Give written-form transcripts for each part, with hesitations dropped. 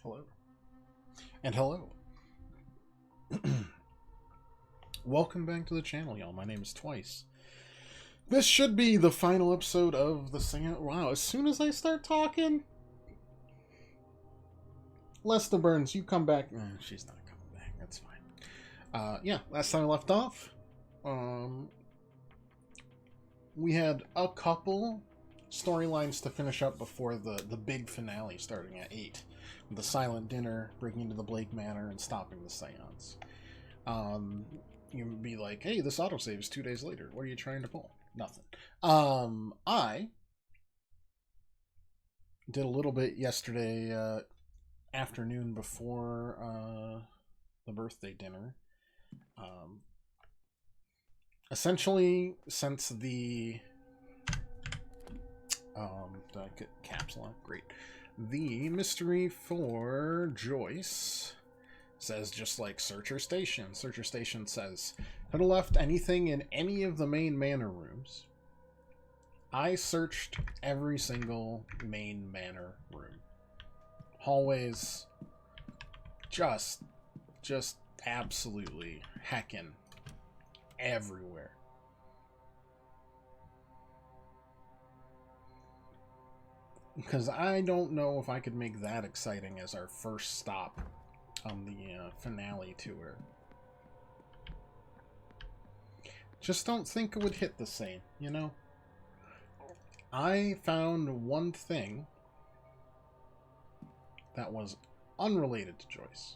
Hello. And hello. Welcome back to the channel, y'all. My name is Twice. This should be the final episode of the Seance. Wow, as soon as I start talking... Lester Burns, you come back. She's not coming back. That's fine. Yeah, last time I left off, we had a couple storylines to finish up before the big finale starting at 8. The silent dinner, breaking into the Blake Manor, and stopping the seance. You'd be like, hey, this autosave is 2 days later. What are you trying to pull? Nothing. I did a little bit yesterday afternoon before the birthday dinner. Essentially, since the... did I get caps lock? Great. The mystery for Joyce says just like Searcher Station. Searcher Station says, could have left anything in any of the main manor rooms. I searched every single main manor room. Hallways, just absolutely heckin' everywhere. Because I don't know if I could make that exciting as our first stop on the finale tour. Just don't think it would hit the same, you know? I found one thing that was unrelated to Joyce.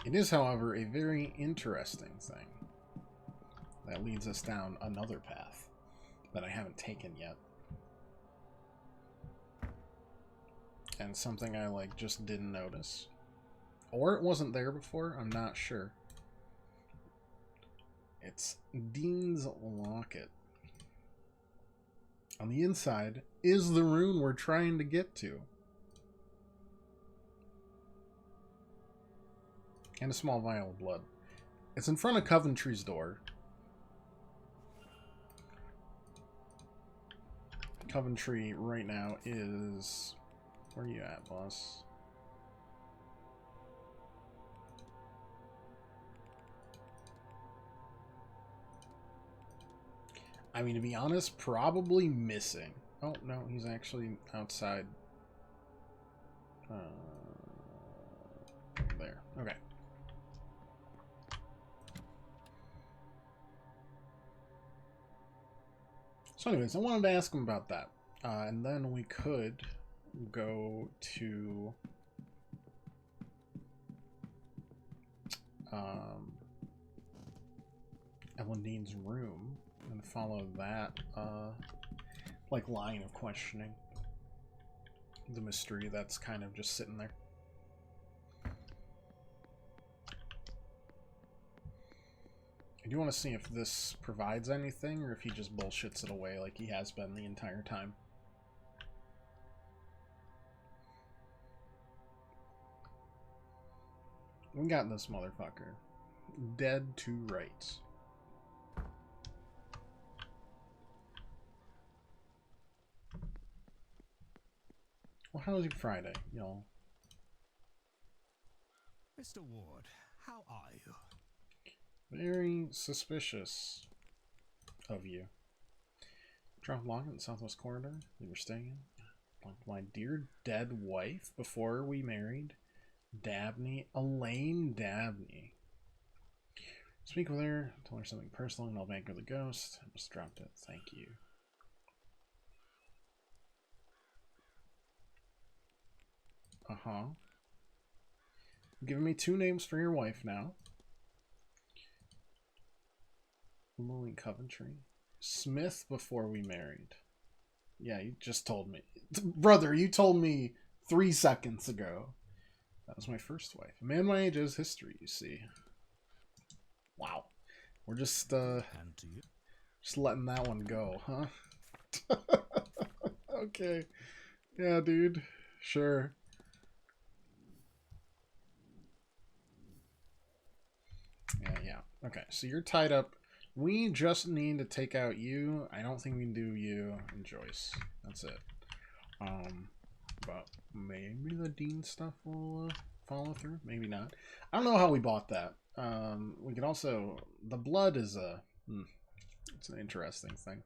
It is, however, a very interesting thing that leads us down another path that I haven't taken yet. And something I, just didn't notice. Or it wasn't there before, I'm not sure. It's Dean's locket. On the inside is the rune we're trying to get to. And a small vial of blood. It's in front of Coventry's door. Coventry right now is... Where are you at, boss? I mean, to be honest, probably missing. Oh, no, he's actually outside. There. Okay. So anyways, I wanted to ask him about that. And then we could go to Ellen Dean's room and follow that line of questioning. The mystery that's kind of just sitting there. I do want to see if this provides anything or if he just bullshits it away like he has been the entire time. We got this motherfucker. Dead to rights. Well, how was your Friday, y'all? Mr. Ward, how are you? Very suspicious of you. Drop log in the southwest corridor you were staying in. My dear dead wife before we married. Dabney. Elaine Dabney. Speak with her. Tell her something personal and I'll bank her the ghost. I just dropped it. Thank you. Giving me 2 names for your wife now. Emily Coventry. Smith before we married. Yeah, you just told me. Brother, you told me 3 seconds ago. That was my first wife. A man my age has history, you see. Wow. We're just letting that one go, huh? Okay. Yeah, dude. Sure. Yeah. Okay, so you're tied up We just need to take out you. I don't think we can do you and Joyce. That's it. But maybe the Dean stuff will follow through. Maybe not. I don't know how we bought that. We could also... The blood is a... it's an interesting thing.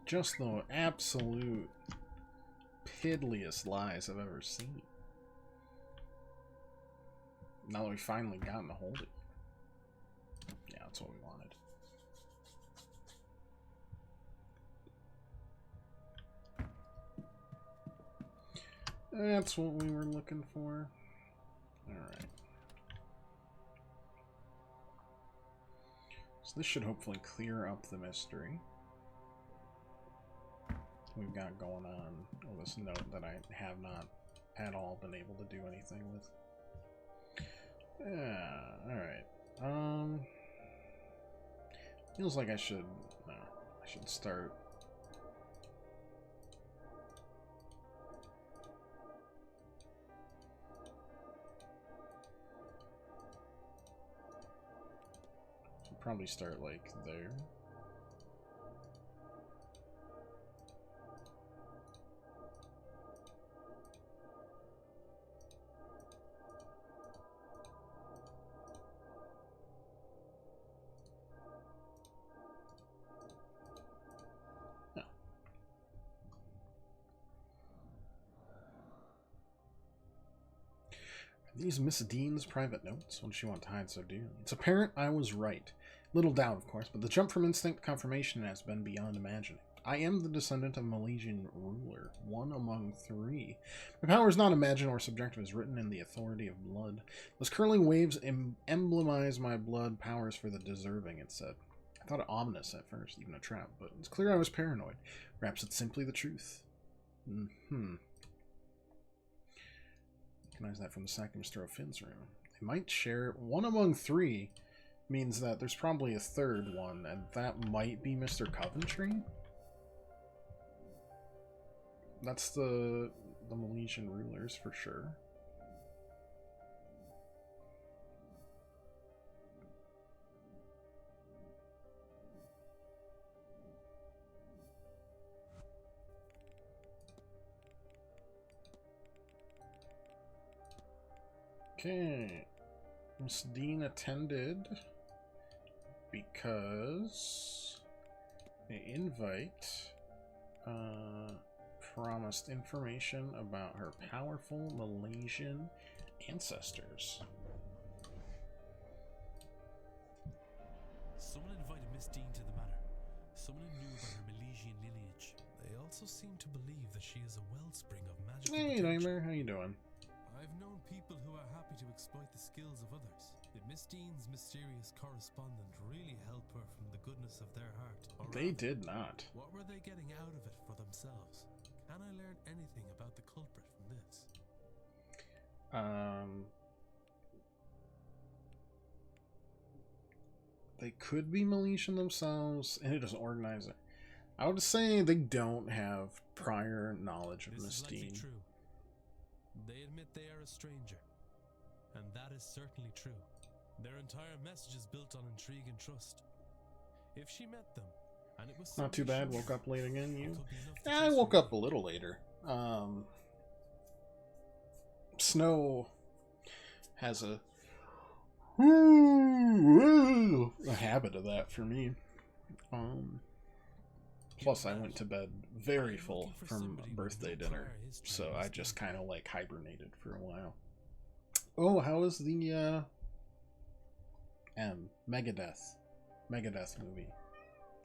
Just the absolute piddliest lies I've ever seen. Now that we finally gotten to hold it. Yeah, that's what we wanted. That's what we were looking for. Alright. So this should hopefully clear up the mystery we've got going on with this note that I have not at all been able to do anything with. Yeah, alright. Feels like I should start. Should probably start like there. These Miss Dean's private notes? What does she want to hide so dearly? It's apparent I was right. Little doubt, of course, but the jump from instinct to confirmation has been beyond imagining. I am the descendant of a Milesian ruler, one among three. My power is not imagined or subjective, as written in the authority of blood. Those curling waves emblemize my blood powers for the deserving, it said. I thought it ominous at first, even a trap, but it's clear I was paranoid. Perhaps it's simply the truth. Recognize that from the sack of Mr. O'Finn's room. They might share... One among three means that there's probably a third one, and that might be Mr. Coventry? That's the Milesian rulers, for sure. Okay. Miss Dean attended because the invite promised information about her powerful Milesian ancestors. Someone invited Miss Dean to the manor. Someone who knew about her Milesian lineage. They also seem to believe that she is a wellspring of magical Hey, potential. Nightmare, how you doing? I've known people who are happy to exploit the skills of others. Did Miss Dean's mysterious correspondent really help her from the goodness of their heart? Or They rather, did not. what were they getting out of it for themselves? Can I learn anything about the culprit from this? They could be Milesian themselves, and it doesn't organize it. I would say they don't have prior knowledge of Miss Dean. True. They admit they are a stranger, and that is certainly true. Their entire message is built on intrigue and trust. If she met them, and it was Not too bad. she Woke up late again. You? could be enough to Yeah, I trust woke her. up a little later. Snow has a habit of that for me. Plus, I went to bed very full from birthday dinner, so I just kind of like hibernated for a while. Oh, how was the Megadeth movie?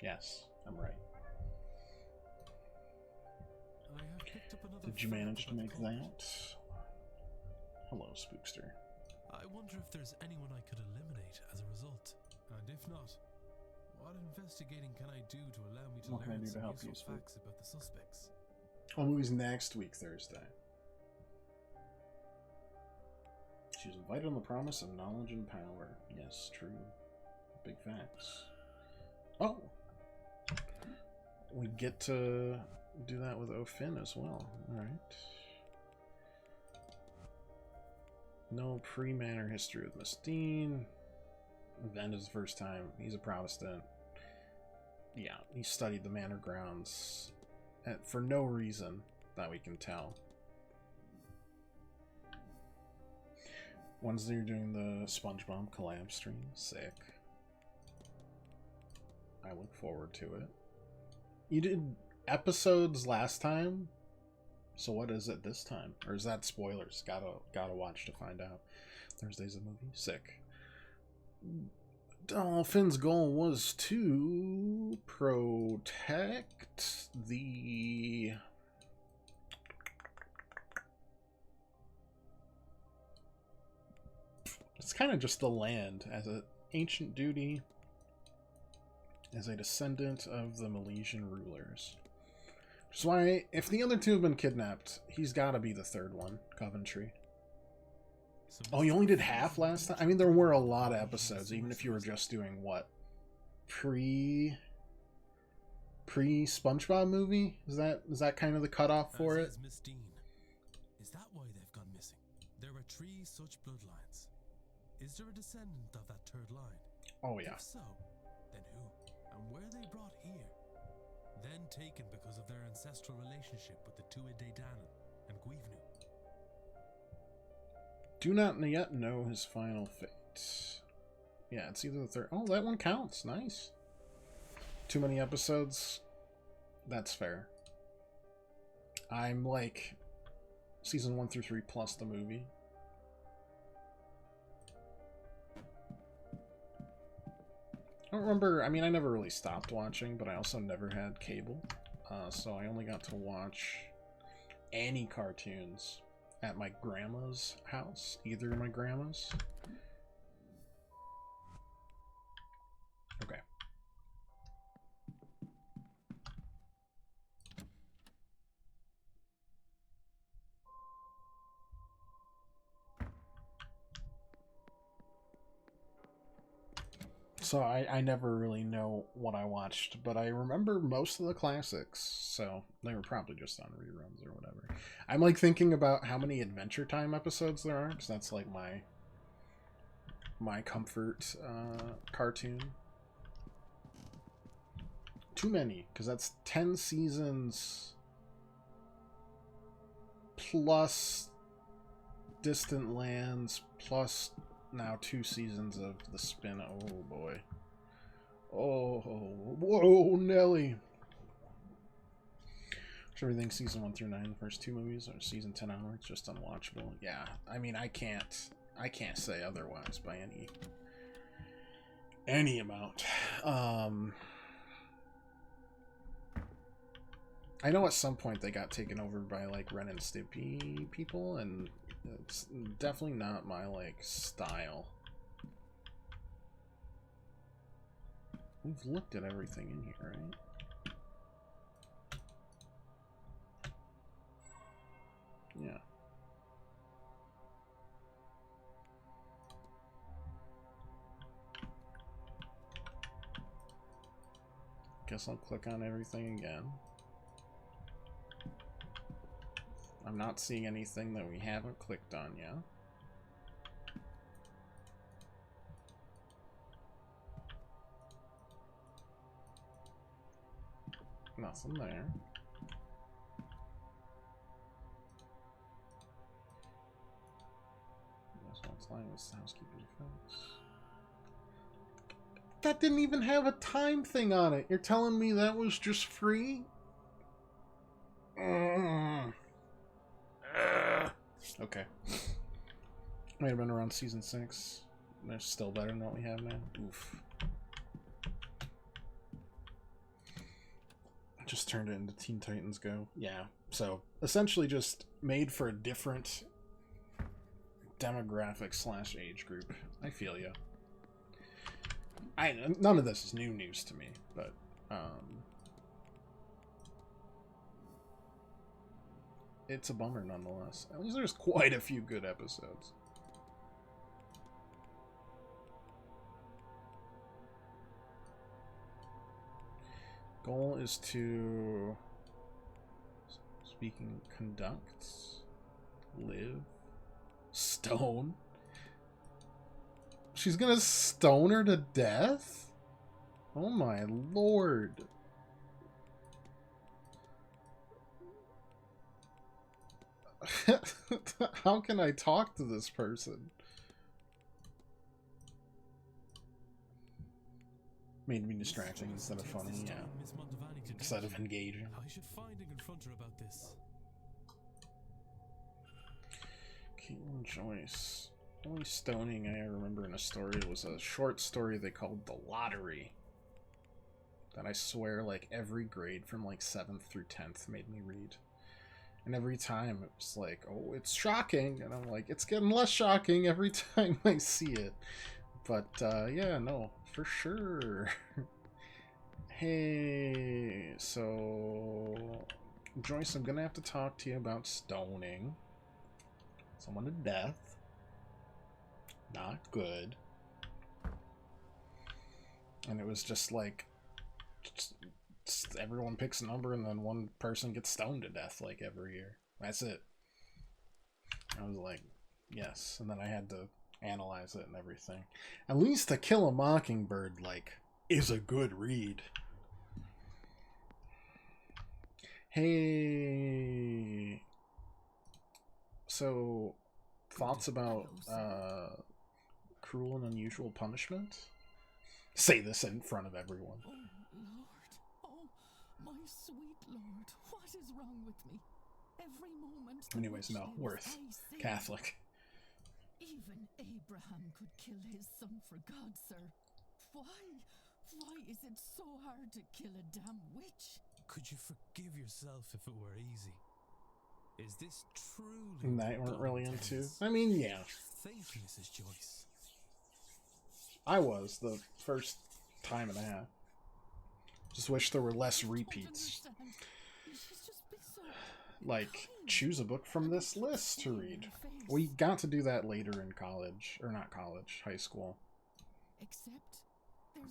Yes, I'm right. I have picked up another Did you fact manage to about the make culprit. that? Hello, Spookster. I wonder if there's anyone I could eliminate as a result. And if not, what investigating can I do to allow me to What can I learn do to some help you, useful Spook? facts about the suspects? Oh, movie's next week, Thursday. She was invited on the promise of knowledge and power. Yes, true. Big facts. Oh! We get to do that with O'Finn as well. Alright. No pre-Manor history with Miss Dean. Event is the first time. He's a Protestant. Yeah, he studied the Manor grounds for no reason that we can tell. Wednesday, you're doing the SpongeBob collab stream. Sick. I look forward to it. You did episodes last time, so what is it this time? Or is that spoilers? Gotta watch to find out. Thursday's the movie. Sick. Dolphin's goal was to protect the... It's kind of just the land as an ancient duty as a descendant of the Milesian rulers. Which is why, if the other two have been kidnapped, he's got to be the third one, Coventry. Oh, you only did half last time? I mean, there were a lot of episodes, even if you were just doing, what, pre-SpongeBob movie? Is that kind of the cutoff for it? Miss Dean. Is that why they've gone missing? There are 3 such bloodlines. Is there a descendant of that third line? Oh, yeah. If so, then who? And were they brought here? Then taken because of their ancestral relationship with the Tuatha Dé Danann and Guivnu. Do not yet know his final fate. Yeah, it's either the third... Oh, that one counts. Nice. Too many episodes? That's fair. I'm like season 1 through 3 plus the movie. I don't remember... I mean, I never really stopped watching, but I also never had cable. So I only got to watch any cartoons at my grandma's house. Either of my grandma's. Okay. So I never really know what I watched, but I remember most of the classics, so they were probably just on reruns or whatever. I'm like thinking about how many Adventure Time episodes there are, because that's like my comfort cartoon. Too many, because that's 10 seasons plus Distant Lands plus now 2 seasons of the spin. Oh boy. Oh, whoa, Nelly. Everything season 1 through 9, the first 2 movies, or season 10 onwards, just unwatchable. Yeah, I mean, I can't say otherwise by any amount. I know at some point they got taken over by like Ren and Stimpy people, and it's definitely not my like style. We've looked at everything in here, right? Yeah. Guess I'll click on everything again. I'm not seeing anything that we haven't clicked on yet. Nothing there. This line was housekeeper's effects. That didn't even have a time thing on it. You're telling me that was just free? Okay. Might have been around season 6. They're still better than what we have now. Oof. Just turned it into Teen Titans Go. Yeah. So essentially just made for a different demographic / age group. I feel ya. None of this is new news to me, but it's a bummer nonetheless. At least there's quite a few good episodes. Goal is to conduct, live, stone. She's gonna stone her to death? Oh my lord. How can I talk to this person? Made me distracting instead of funny, yeah. Instead of engaging. I should find and confront her about this. Caitlin Joyce. Only stoning I remember in a story was a short story they called The Lottery. That I swear like every grade from like 7th through 10th made me read. And every time it was like, oh, it's shocking. And I'm like, it's getting less shocking every time I see it. But yeah, no, for sure. Hey, so Joyce, I'm gonna have to talk to you about stoning someone to death. Not good. And it was just like, just everyone picks a number and then one person gets stoned to death like every year. That's it. I was like, yes. And then I had to analyze it and everything. At least To Kill a Mockingbird, like, is a good read. Hey. So, thoughts about Cruel and Unusual Punishment? Say this in front of everyone. Oh, Lord. Oh, my sweet Lord. What is wrong with me? Every moment. Anyways, no. Worth. Catholic. Even Abraham could kill his son for God, sir. Why? Why is it so hard to kill a damn witch? Could you forgive yourself if it were easy? Is this truly That weren't really into? I mean, yeah. Thank you, Mrs. Joyce. I was the first time and a half. Just wish there were less repeats. Like, choose a book from this list to read. We got to do that later in college. Or not college, high school.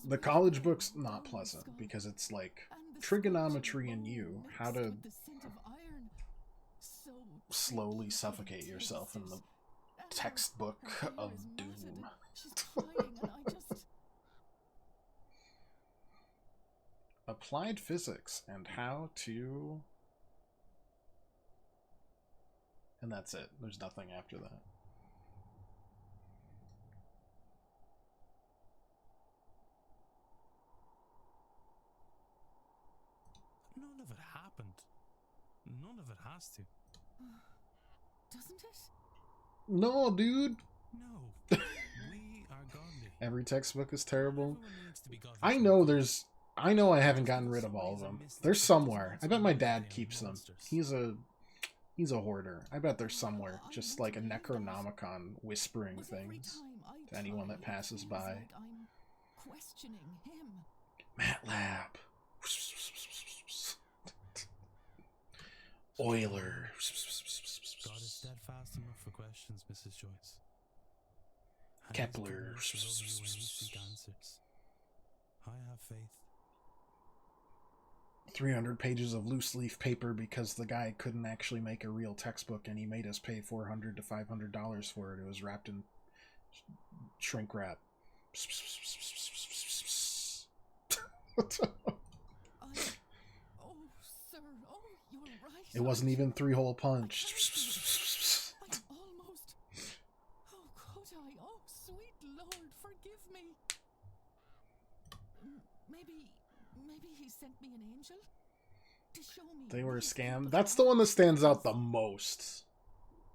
The college book's not pleasant because it's like trigonometry and you, how to slowly suffocate yourself in the textbook of doom. Applied physics and how to... And that's it. There's nothing after that. None of it happened. None of it has to. Doesn't it? No, dude. No. We are Gandhi. Every textbook is terrible. I know I know I haven't gotten rid of all of them. They're somewhere. I bet my dad keeps them. He's a hoarder. I bet they're somewhere. Just like a Necronomicon whispering things to anyone that passes by. I'm questioning him. MATLAB. Euler. God is steadfast enough for questions, Mrs. Joyce. And Kepler. He's good enough to love you when you seek answers. I have faith. 300 pages of loose leaf paper because the guy couldn't actually make a real textbook and he made us pay $400 to $500 for it. It was wrapped in shrink wrap. It wasn't even 3-hole punch. I almost... Oh, could I? Oh, sweet Lord, forgive me. Maybe he sent me an angel to show me. They were a scam. That's the one that stands out the most.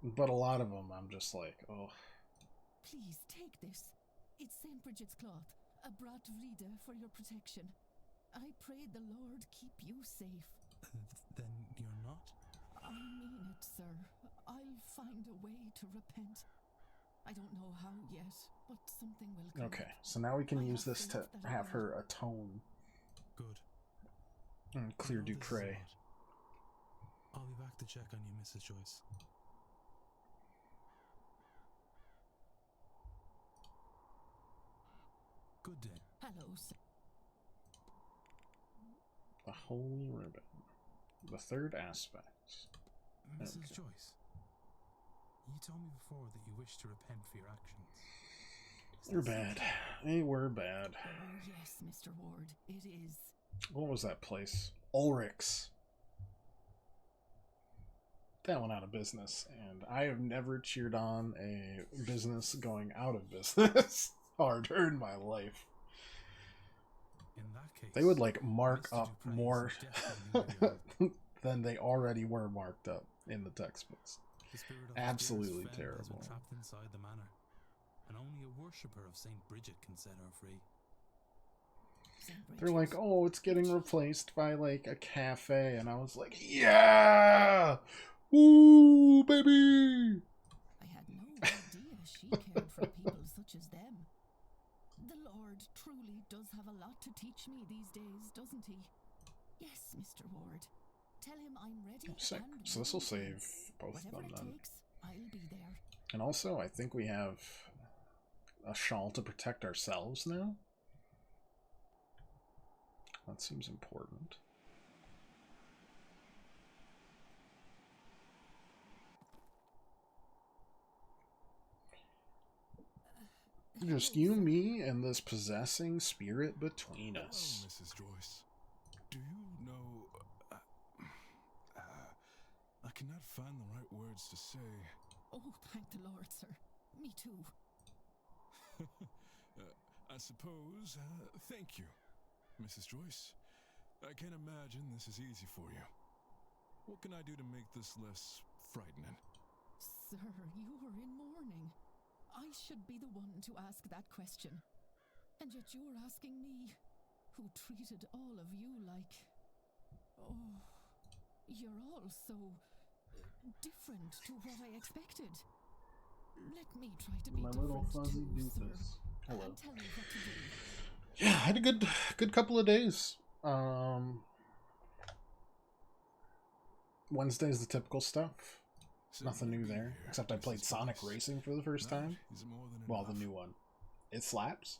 But a lot of them, I'm just like, oh. Please take this. It's St. Bridget's cloth, a brat vrida for your protection. I pray the Lord keep you safe. Then you're not? I mean it, sir. I'll find a way to repent. I don't know how yet, but something will come. Okay, so now we can use this to have her atone. Good. And clear Dupre. I'll be back to check on you, Mrs. Joyce. Good day. Hello, sir. The Holy Ribbon. The third aspect. Mrs. Okay. Joyce, you told me before that you wish to repent for your actions. We're bad. They were bad. Oh, yes, Mr. Ward, it is. What was that place? Ulrich's. That went out of business, and I have never cheered on a business going out of business harder in my life. In that case, They would like mark Mr. up Dupre is more definitely the than they already were marked up in the textbooks. The spirit of Absolutely his dearest friend has terrible. been trapped inside the manor, and only a worshipper of Saint Bridget can set her free. They're like, oh, it's getting replaced by like a cafe, and I was like, yeah, woo, baby. I had no idea she cared for people such as them. The Lord truly does have a lot to teach me these days, doesn't he? Yes, Mr. Ward. Tell him I'm ready. Sick. And So this will willing. save both of Whatever them it then. takes, I'll be there. And also, I think we have a shawl to protect ourselves now. That seems important. Just you, me, and this possessing spirit between us. Hello, Mrs. Joyce. Do you know... I cannot find the right words to say. Oh, thank the Lord, sir. Me too. I suppose... thank you, Mrs. Joyce. I can't imagine this is easy for you. What can I do to make this less frightening? Sir, you are in mourning. I should be the one to ask that question. And yet you're asking me, who treated all of you like... Oh, you're all so... different to what I expected. Let me try to be My different little fuzzy too, sir. doofus. Hello. And tell you what to do. Yeah, I had a good couple of days. Wednesday's the typical stuff. Nothing new there, except I played Sonic Racing for the first time. Well, the new one. It slaps.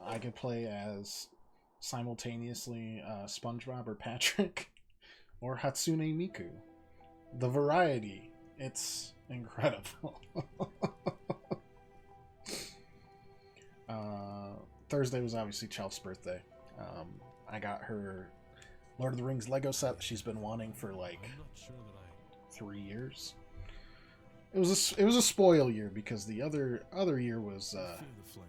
I could play as simultaneously SpongeBob or Patrick or Hatsune Miku. The variety, it's incredible. Thursday was obviously Chelse's birthday. I got her Lord of the Rings Lego set she's been wanting for like I'm not sure that I 3 years. It was a spoil year because the other year was Feel the flame.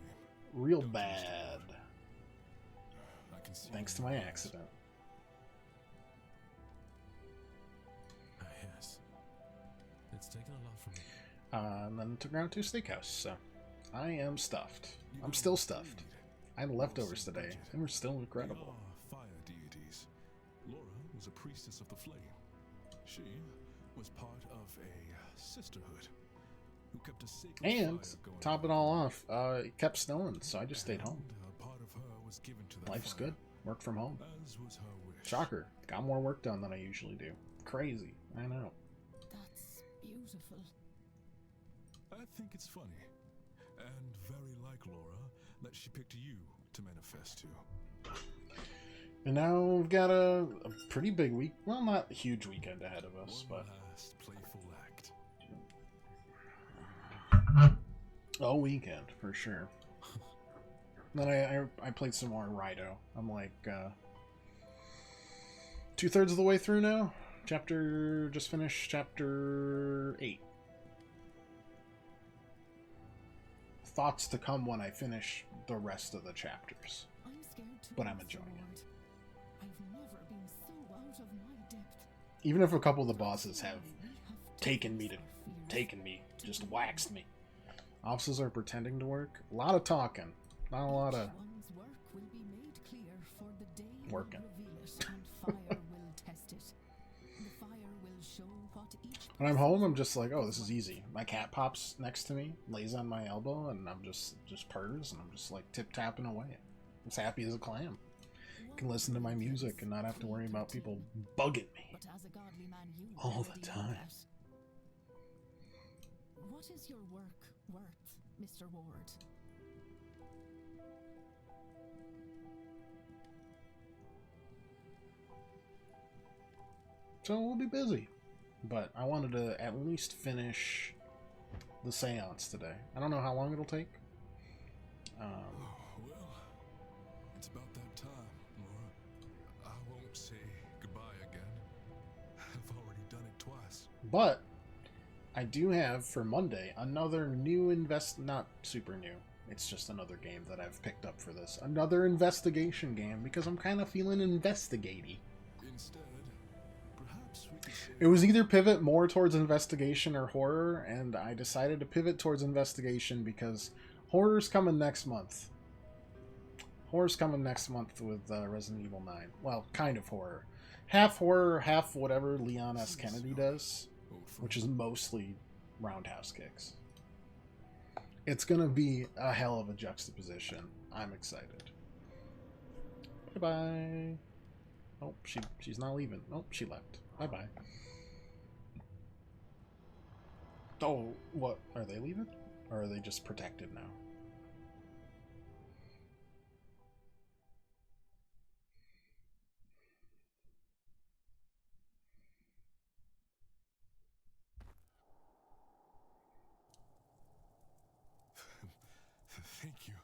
real Don't bad, waste it. I can see thanks it to in my your eyes. accident. yes. It's taken a lot from me. And then took her out to a steakhouse. So I am stuffed. You I'm know, still stuffed. I had Laura leftovers St. today, Bridget. and we're still We incredible. are fire deities. Laura was a priestess of the flame. She was part of a sisterhood who kept a sacred And fire going top it on. all off, it kept snowing, so I just stayed home. And a part of her was given to that Life's fire, good. Work from home. as was her wish. Shocker. Got more work done than I usually do. Crazy. I know. That's beautiful. I think it's funny, and very like Laura, that she picked you to manifest to. And now we've got a pretty big week. Well, not a huge weekend ahead of us, One but last playful act. a weekend for sure. Then I played some more Rido. I'm like 2/3 of the way through now. Just finished chapter 8. Thoughts to come when I finish the rest of the chapters. I'm scared too. But I'm Mr. enjoying it. Ward. I've never been so out of my depth. Even if a couple of the bosses have We have to taken me just waxed me. Officers are pretending to work. A lot of talking. Not a lot of Each one's work will be made clear, for the day Working. will reveal it, and fire will test it. The fire will show what each When I'm home, I'm just like, oh, this is easy. My cat pops next to me, lays on my elbow, and I'm just purrs, and I'm just like tip-tapping away. I'm as happy as a clam. Can listen to my music and not have to worry about people bugging me. But as a godly man, you All the already know time. that. What is your work worth, Mr. Ward? So we'll be busy. But I wanted to at least finish the seance today. I don't know how long it'll take. Well, it's about that time, Laura. I won't say goodbye again. I've already done it twice. But I do have for Monday another new not super new. It's just another game that I've picked up for this. Another investigation game because I'm kind of feeling investigaty. Instead, perhaps we could say... It was either pivot more towards investigation or horror, and I decided to pivot towards investigation because horror's coming next month. Horror's coming next month with Resident Evil 9. Well, kind of horror. Half horror, half whatever Leon S. Kennedy does, which is mostly roundhouse kicks. It's going to be a hell of a juxtaposition. I'm excited. Bye-bye. Oh, she's not leaving. Oh, she left. Bye-bye. Oh, what? Are they leaving? Or are they just protected now? Thank you,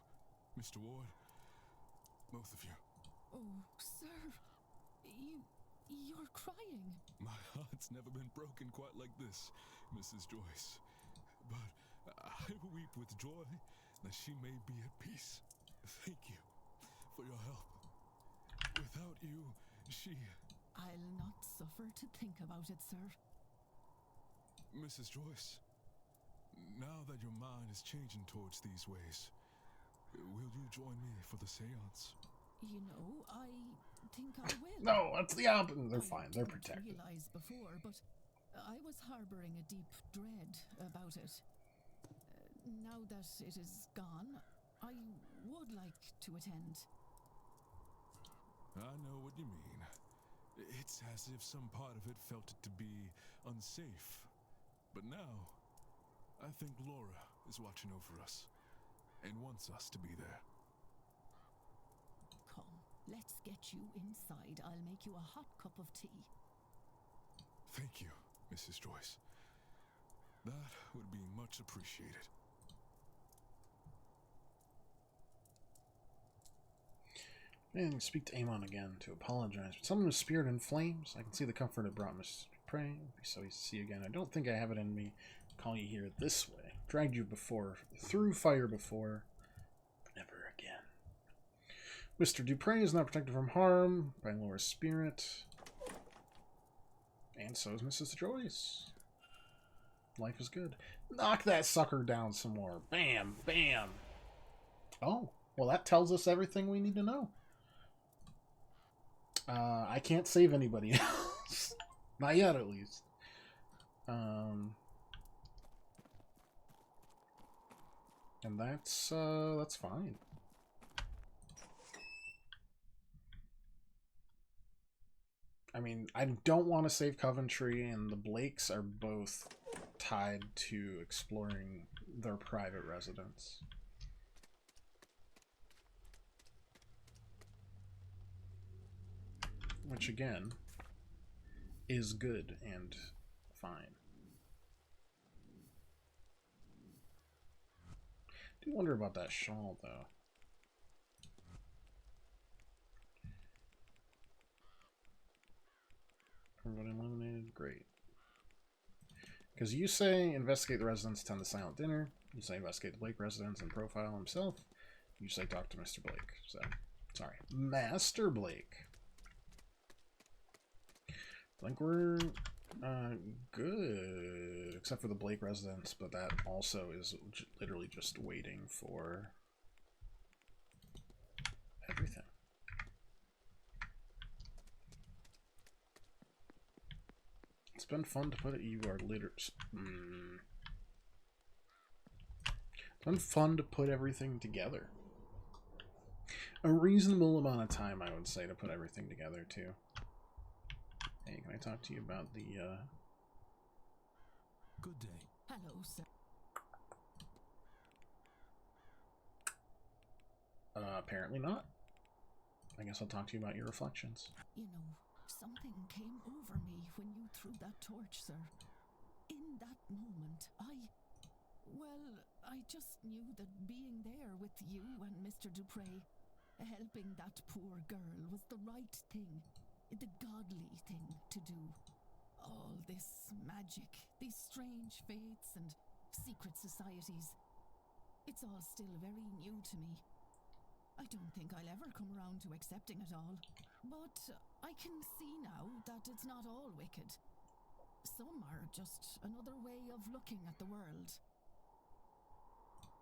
Mr. Ward. Both of you. Oh, sir. You're crying. My heart's never been broken quite like this, Mrs. Joyce. But I weep with joy that she may be at peace. Thank you for your help. Without you, she... I'll not suffer to think about it, sir. Mrs. Joyce, now that your mind is changing towards these ways, will you join me for the seance? You know, I think I will. No, that's the opposite. They're fine. They're I protected. didn't realize before, but I was harboring a deep dread about it. Now that it is gone, I would like to attend. I know what you mean. It's as if some part of it felt it to be unsafe. But now, I think Laura is watching over us and wants us to be there. Come, let's get you inside. I'll make you a hot cup of tea. Thank you, Mrs. Joyce. That would be much appreciated. And speak to Amon again to apologize. But someone with spirit in flames. I can see the comfort it brought Mrs. Dupre. So easy to see you again. I don't think I have it in me to call you here this way. Dragged you before, through fire before, but never again. Mr. Dupre is not protected from harm by Laura's spirit. And so is Mrs. Joyce. Life is good. Knock that sucker down some more. Bam, bam. Oh, well that tells us everything we need to know. I can't save anybody else. Not yet, at least. And that's fine. I mean, I don't want to save Coventry, and the Blakes are both tied to exploring their private residence. Which, again, is good and fine. I do wonder about that shawl, though. Everybody eliminated? Great. Because you say investigate the residence, attend the silent dinner. You say investigate the Blake residence and profile himself. You say talk to Mr. Blake. So, sorry. Master Blake. I think we're good, except for the Blake residence, but that also is literally just waiting for everything. It's been fun to put it. You are literally. It's been fun to put everything together. A reasonable amount of time, I would say, to put everything together, too. Hey, can I talk to you about the, Good day. Hello, sir. Apparently not. I guess I'll talk to you about your reflections. You know, something came over me when you threw that torch, sir. In that moment, Well, I just knew that being there with you and Mr. Dupre, helping that poor girl was the right thing, the godly thing to do. All this magic, these strange fates and secret societies, it's all still very new to me. I don't think I'll ever come around to accepting it all. But I can see now that it's not all wicked. Some are just another way of looking at the world.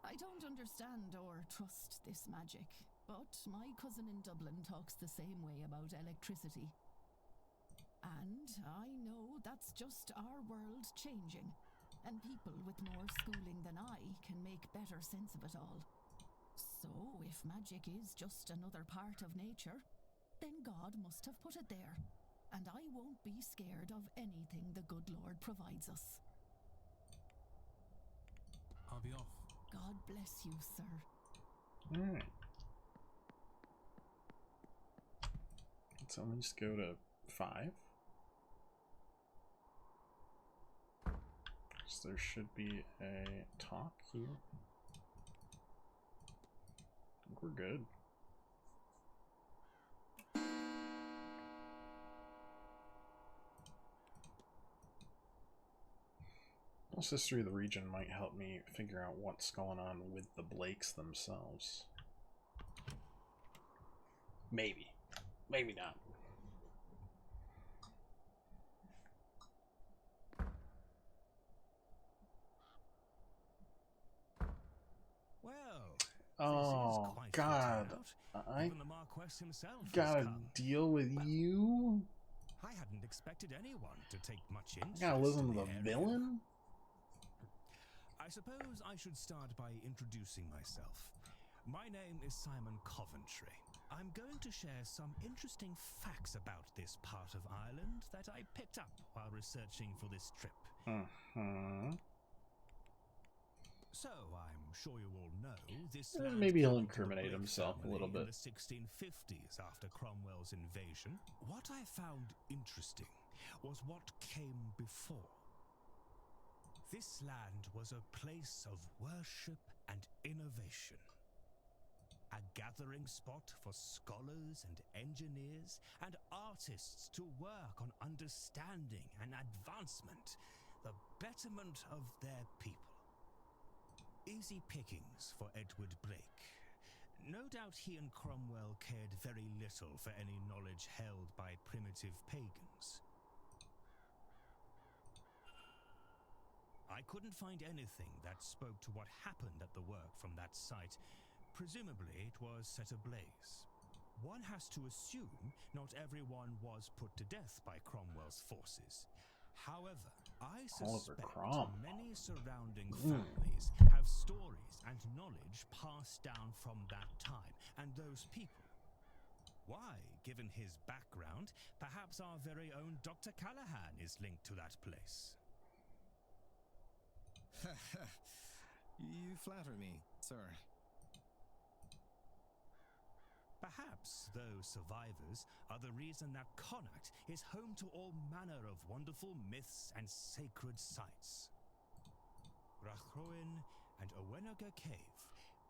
I don't understand or trust this magic, but my cousin in Dublin talks the same way about electricity. And I know that's just our world changing, and people with more schooling than I can make better sense of it all. So, if magic is just another part of nature, then God must have put it there, and I won't be scared of anything the good Lord provides us. I'll be off. God bless you, sir. Alright. So let me just go to 5. So there should be a talk here. I think we're good. This history of the region might help me figure out what's going on with the Blakes themselves. Maybe. Maybe not. Well, Oh, God. I Even the Marquess himself has gotta come. deal with you? I hadn't expected anyone to take much I interest gotta listen in to the the area. villain? I suppose I should start by introducing myself. My name is Simon Coventry. I'm going to share some interesting facts about this part of Ireland that I picked up while researching for this trip. So, I'm sure you all know this land Maybe he'll came to the incriminate Blake himself a little family bit. in the 1650s after Cromwell's invasion. What I found interesting was what came before. This land was a place of worship and innovation. A gathering spot for scholars and engineers and artists to work on understanding and advancement, the betterment of their people. Easy pickings for Edward Blake. No doubt he and Cromwell cared very little for any knowledge held by primitive pagans. I couldn't find anything that spoke to what happened at the work from that site. Presumably it was set ablaze. One has to assume not everyone was put to death by Cromwell's forces. However, I Oliver suspect Cromwell. many surrounding families have stories and knowledge passed down from that time and those people. Why, given his background, perhaps our very own Dr. Callahan is linked to that place. You flatter me, sir. Perhaps those survivors are the reason that Connacht is home to all manner of wonderful myths and sacred sites. Rachroin and Owenaga Cave,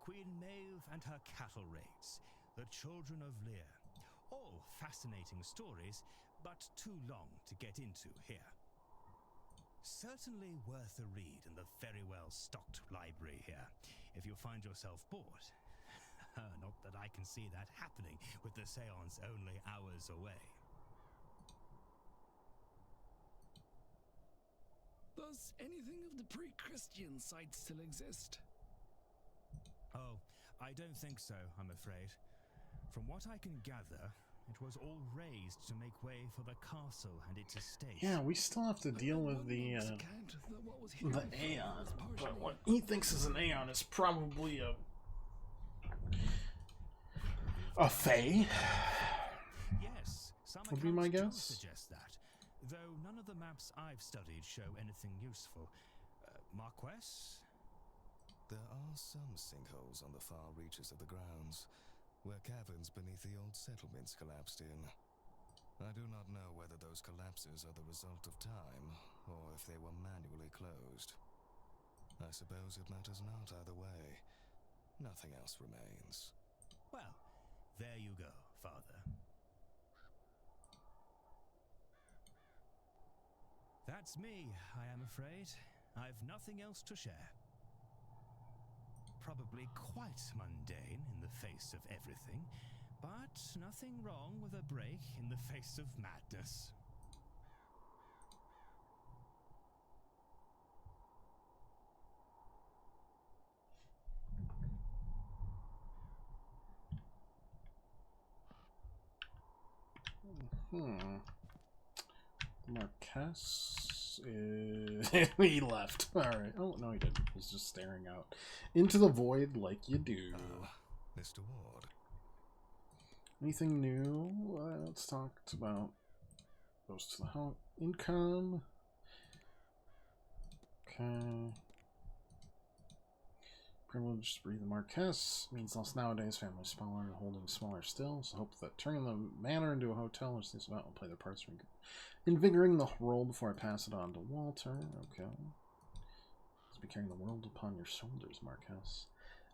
Queen Maeve and her cattle raids, the Children of Lear. All fascinating stories, but too long to get into here. Certainly worth a read in the very well-stocked library here, if you find yourself bored. Not that I can see that happening with the Seance only hours away. Does anything of the pre-Christian site still exist? Oh, I don't think so, I'm afraid. From what I can gather, it was all razed to make way for the castle and its estate. Yeah, we still have to deal with the Aeon. But what he thinks is an Aeon is probably a Fae. Yes, some Would be my accounts do guess. suggest that, though none of the maps I've studied show anything useful. Marquess? There are some sinkholes on the far reaches of the grounds, where caverns beneath the old settlements collapsed in. I do not know whether those collapses are the result of time, or if they were manually closed. I suppose it matters not either way. Nothing else remains. Well, there you go, Father. That's me, I am afraid. I've nothing else to share. Probably quite mundane in the face of everything, but nothing wrong with a break in the face of madness. Marquess is... he left. Alright. Oh, no, he didn't. He's just staring out into the void like you do. Mr. Ward. Anything new? Let's talk about... Goes to the house. Income. Okay. Privileged to breathe the Marquess means less nowadays. Families smaller and holding smaller still. So hope that turning the manor into a hotel or things about will play their parts in invigorating the role before I pass it on to Walter. Okay. Let's be carrying the world upon your shoulders, Marquess.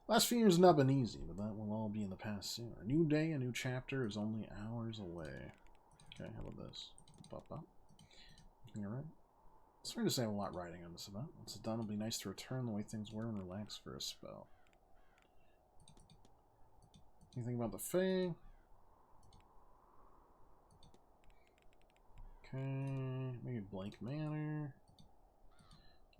Last few years have not been easy, but that will all be in the past soon. A new day, a new chapter is only hours away. Okay, how about this? Bop, bop. Alright. Sorry to say a lot riding on this event. Once it's done, it'll be nice to return the way things were and relax for a spell. Anything about the Fae? Okay, maybe Blank Manor.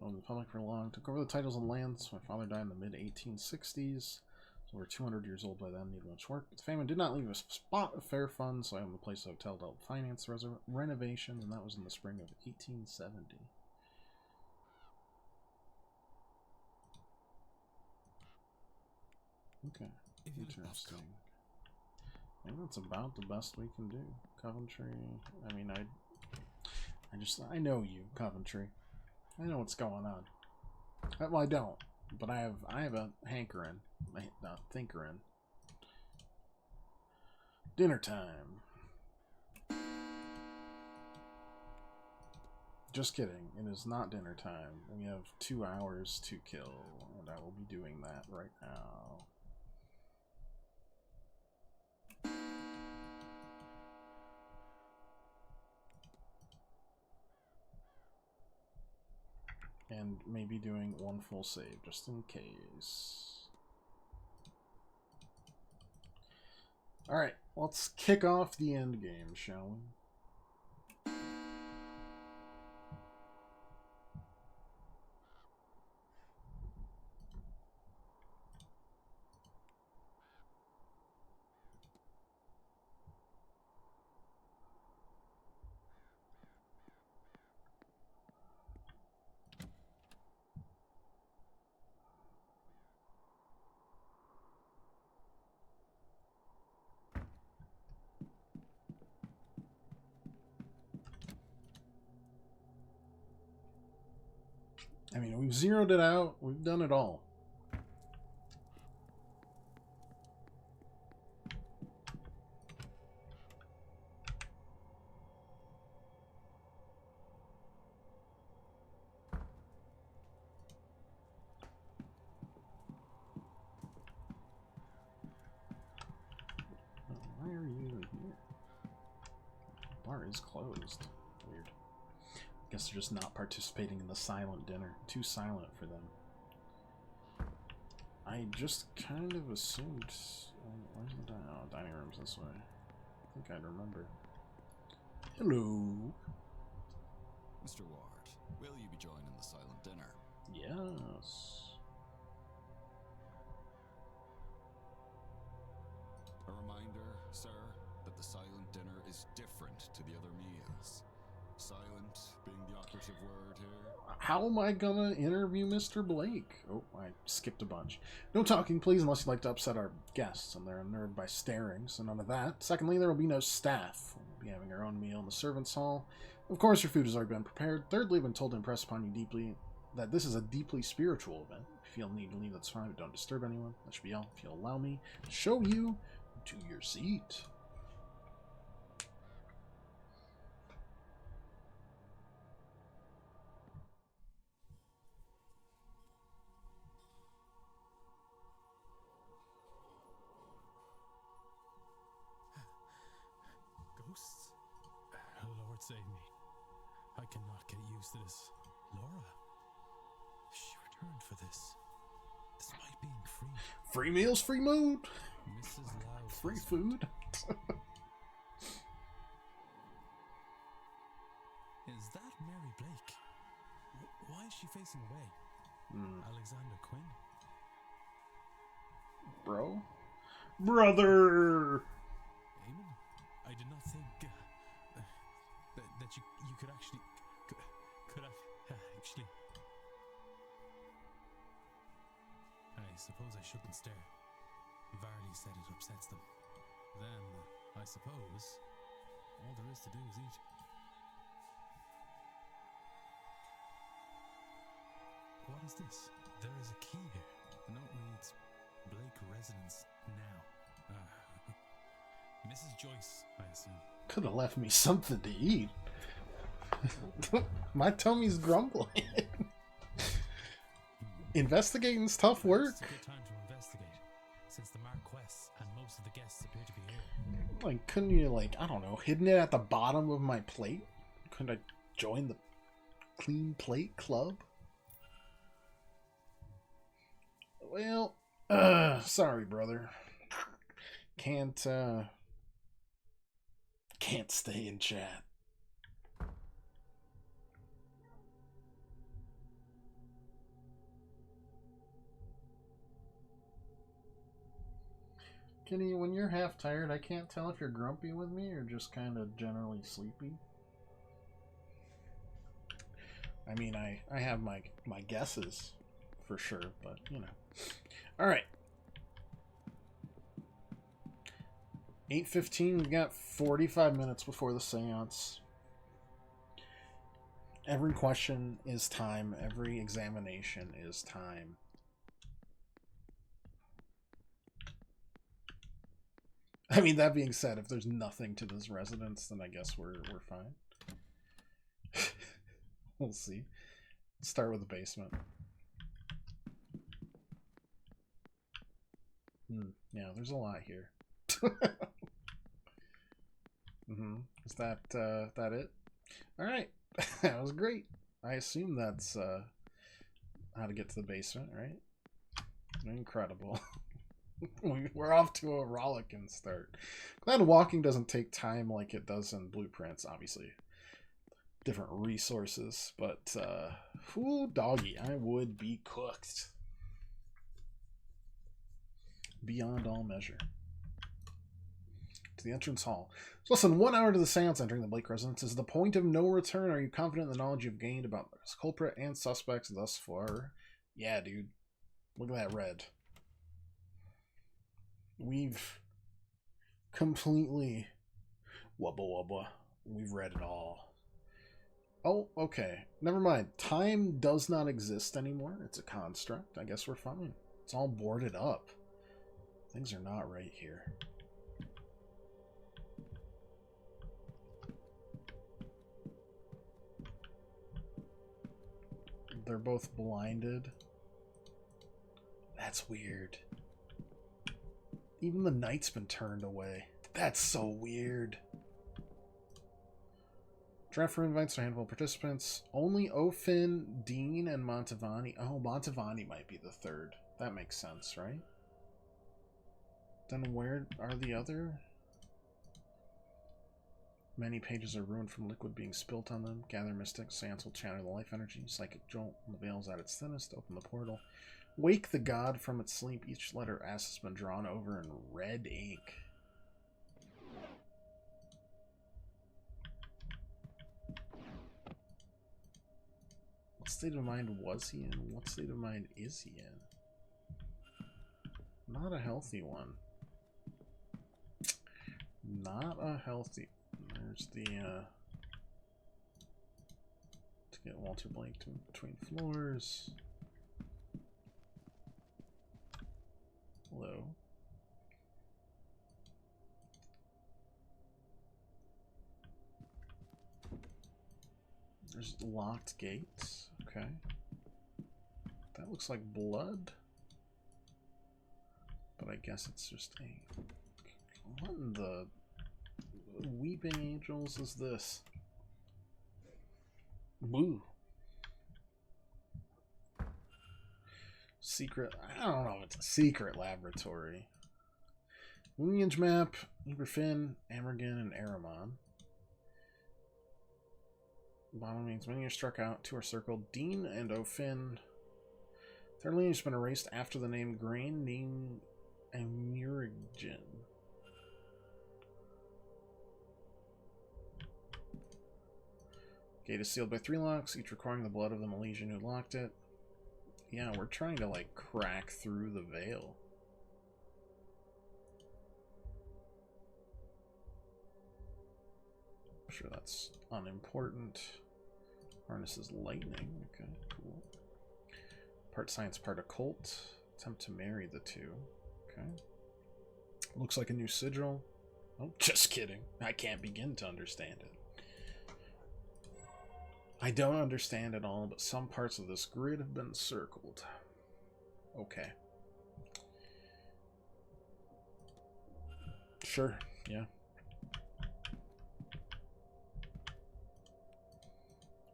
Owned the public for long. Took over the titles and lands. My father died in the mid-1860s. So we're 200 years old by then, needed much work. But the family did not leave a spot of fair funds, so I owned the place hotel to help finance the renovation, and that was in the spring of 1870. Okay, interesting. I think that's about the best we can do. Coventry. I mean, I know you, Coventry. I know what's going on. Well, I don't, but I have a hankering, not thinkering. Dinner time. Just kidding. It is not dinner time. We have 2 hours to kill, and I will be doing that right now. And maybe doing 1 full save, just in case. Alright, let's kick off the end game, shall we? I mean, we've zeroed it out. We've done it all. Why are you even here? The bar is closed. Weird. Guess they're just not participating in the silent dinner. Too silent for them. I just kind of assumed... where's the dining room's this way. I think I'd remember. Hello. Mr. Ward, will you be joining the silent dinner? Yes. A reminder, sir, that the silent dinner is different to the other meals. Silent being the operative word here. How am I gonna interview Mr. Blake? Oh, I skipped a bunch. No talking, please, unless you'd like to upset our guests, and they're unnerved by staring, so none of that. Secondly, there will be no staff. We'll be having our own meal in the servants' hall. Of course, your food has already been prepared. Thirdly, I've been told to impress upon you deeply that this is a deeply spiritual event. If you feel the need to leave, that's fine, but don't disturb anyone. That should be all. If you'll allow me to show you to your seat. cannot get used to this. Laura, she returned for this. Despite being free. Free meals, free mood, Mrs. Lau's free husband. food. Is that Mary Blake? Why is she facing away? Alexander Quinn? Bro? Brother! Eamon? I did not think that you could actually could have actually. I suppose I shouldn't stare. Varley said it upsets them. Then, I suppose, all there is to do is eat. What is this? There is a key here. The note reads, Blake residence now. Mrs. Joyce, I assume. Could have left me something to eat. My tummy's grumbling. Investigating's tough work. It's a good time to investigate, since the Marquess and most of the guests appear to be here. Like, couldn't you, like, I don't know, hidden it at the bottom of my plate? Couldn't I join the clean plate club? Well, sorry, brother. Can't stay in chat. Kenny, when you're half tired, I can't tell if you're grumpy with me or just kind of generally sleepy. I mean, I have my guesses for sure, but you know. All right. 8:15, we got 45 minutes before the seance. Every question is time. Every examination is time. I mean, that being said, if there's nothing to this residence, then I guess we're fine. We'll see. Let's start with the basement. Yeah, there's a lot here. Is that it? All right. That was great. I assume that's how to get to the basement, right? Incredible. We're off to a rollicking start. Glad walking doesn't take time like it does in Blueprints, obviously. Different resources, but whoo, doggy, I would be cooked. Beyond all measure. To the entrance hall. It's less than 1 hour to the seance. Entering the Blake residence is the point of no return. Are you confident in the knowledge you've gained about the culprit and suspects thus far? Yeah, dude. Look at that red. We've completely wubba wubba. We've read it all. Oh, okay. Never mind. Time does not exist anymore. It's a construct. I guess we're fine. It's all boarded up. Things are not right here. They're both blinded. That's weird. Even the knight's been turned away. That's so weird. Draft room invites a handful of participants. Only Ofin, Dean, and Montavani. Oh, Montavani might be the third. That makes sense, right? Then where are the other? Many pages are ruined from liquid being spilt on them. Gather mystic. Seance will channel the life energy. Psychic jolt. When the veil's at its thinnest. Open the portal. Wake the god from its sleep. Each letter S has been drawn over in red ink. What state of mind was he in? What state of mind is he in? Not a healthy one. Not a healthy. There's the to get Walter Blake to between floors. Hello. There's locked gates. Okay. That looks like blood. But I guess it's just a... What in the Weeping Angels is this? Woo. Secret. I don't know if it's a secret laboratory. Lineage map. Iberfin, Amergin, and Aramon. Bottom means many are struck out, 2 are circled. Dean and O'Fin. Their lineage has been erased after the name Grain, name Amurigin. Gate is sealed by 3 locks, each requiring the blood of the Milesian who locked it. Yeah, we're trying to, like, crack through the veil. I'm sure that's unimportant. Harnesses lightning. Okay, cool. Part science, part occult. Attempt to marry the two. Okay. Looks like a new sigil. Oh, just kidding. I can't begin to understand it. I don't understand it all, but some parts of this grid have been circled. Okay. Sure, yeah.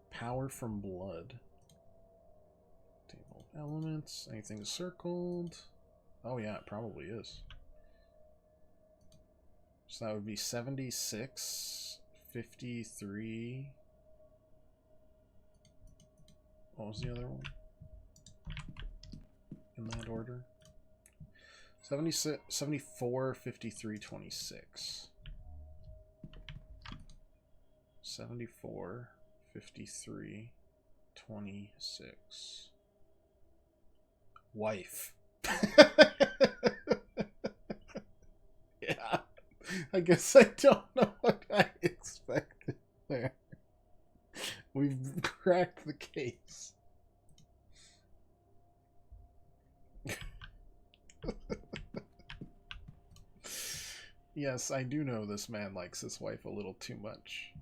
Power from blood. Table of elements. Anything circled? Oh yeah, it probably is. So that would be 76, 53... What was the other one? In that order? 76, 74, 53, 26. 74, 53, 26. Wife. Yeah. I guess I don't know what I expected there. We've cracked the case. Yes, I do know this man likes his wife a little too much.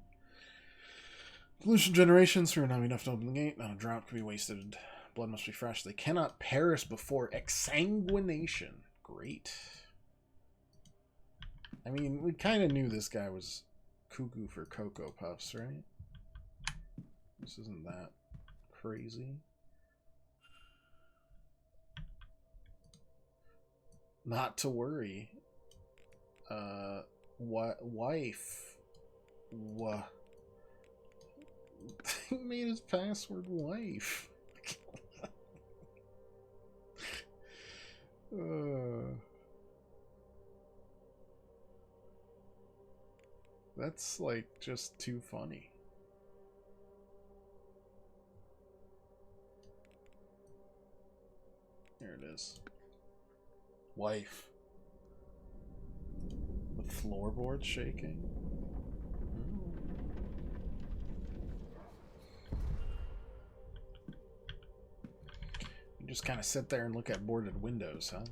Pollution generations for not enough to open the gate. Not a drop can be wasted. Blood must be fresh. They cannot perish before exsanguination. Great. I mean, we kind of knew this guy was cuckoo for Cocoa Puffs, right? This isn't that crazy. Not to worry. What wife? What? He made his password wife. That's like just too funny. Here it is. Wife. The floorboard's shaking. You just kind of sit there and look at boarded windows, huh?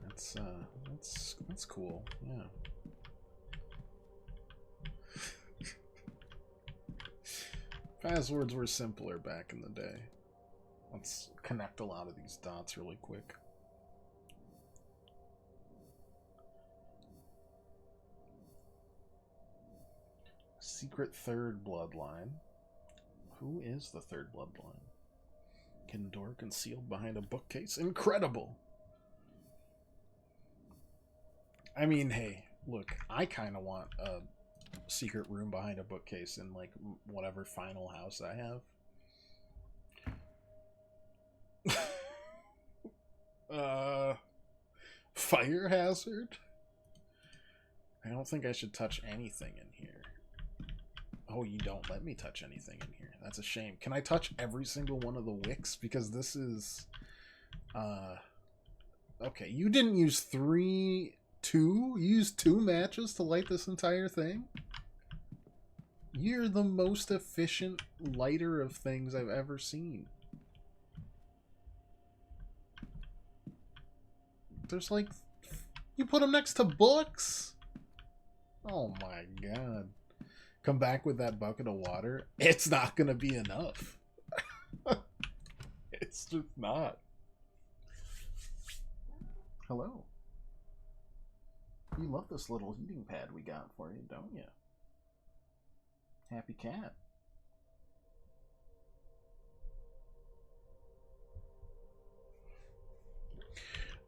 That's cool. Yeah. Passwords were simpler back in the day. Let's connect a lot of these dots really quick. Secret third bloodline. Who is the third bloodline? Hidden door concealed behind a bookcase. Incredible! I mean, hey, look, I kind of want a secret room behind a bookcase in, like, whatever final house I have. Fire hazard? I don't think I should touch anything in here. Oh, you don't let me touch anything in here. That's a shame. Can I touch every single one of the wicks? Because this is... Okay, you didn't use two? You used 2 matches to light this entire thing? You're the most efficient lighter of things I've ever seen. There's like... You put them next to books? Oh my god. Come back with that bucket of water. It's not going to be enough. It's just not. Hello. You love this little heating pad we got for you, don't you? Happy cat.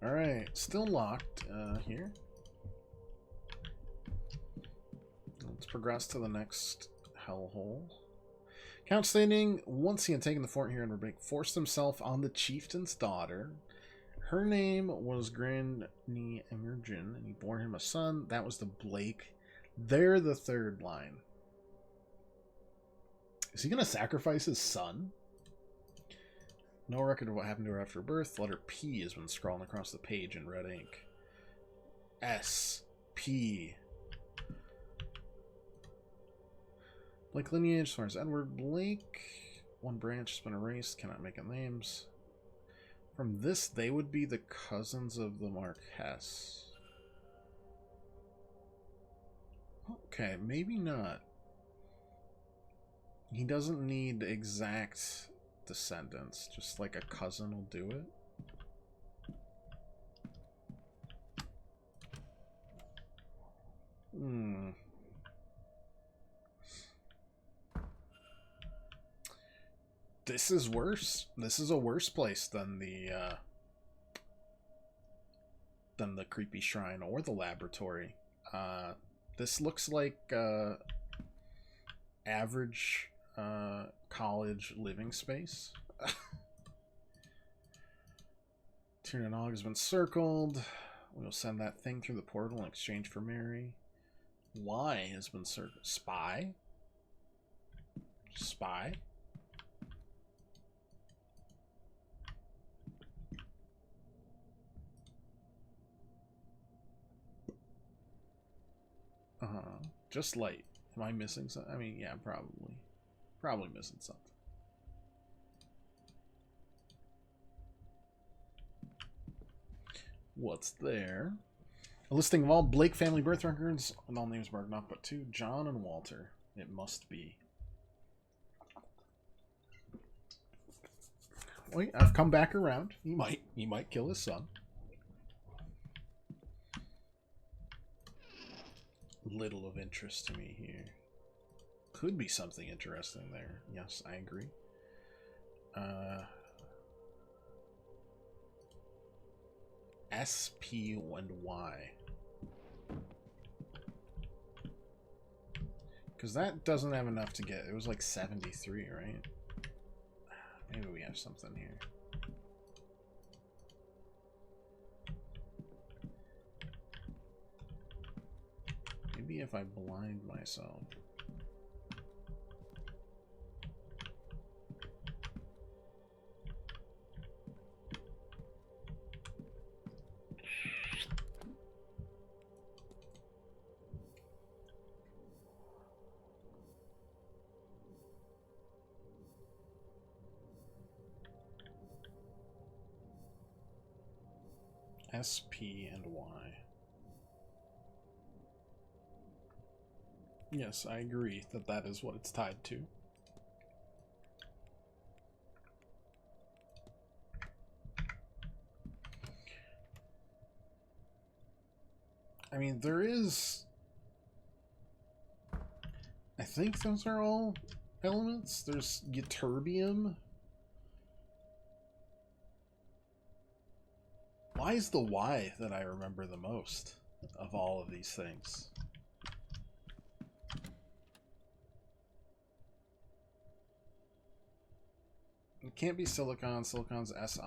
Alright, still locked here. Let's progress to the next hellhole. Count stating, once he had taken the fort here in Rebecca, forced himself on the chieftain's daughter. Her name was Granny Emergin, and he bore him a son. That was the Blake. They're the third line. Is he going to sacrifice his son? No record of what happened to her after birth. Letter P has been scrawled across the page in red ink. S. P. Blake lineage, as far as Edward Blake. One branch has been erased. Cannot make up names. From this, they would be the cousins of the Marquess. Okay, maybe not. He doesn't need exact descendants. Just like a cousin will do it. This is worse. This is a worse place than the creepy shrine or the laboratory. This looks like average college living space. Tyrannog has been circled. We'll send that thing through the portal in exchange for Mary. Y has been circled. Spy? Spy? Just light. Am I missing something? I mean, yeah, probably. Probably missing something. What's there? A listing of all Blake family birth records, and all names marked off but two, John and Walter. It must be. Wait, I've come back around. He might kill his son. Little of interest to me here. Could be something interesting there. Yes, I agree. S, P, and Y. Because that doesn't have enough to get. It was like 73, right? Maybe we have something here. Maybe if I blind myself. S, P, and Y. Yes, I agree that that is what it's tied to. I mean, there is... I think those are all elements. There's ytterbium. Why is the Y that I remember the most of all of these things? It can't be silicon. Silicon's Si.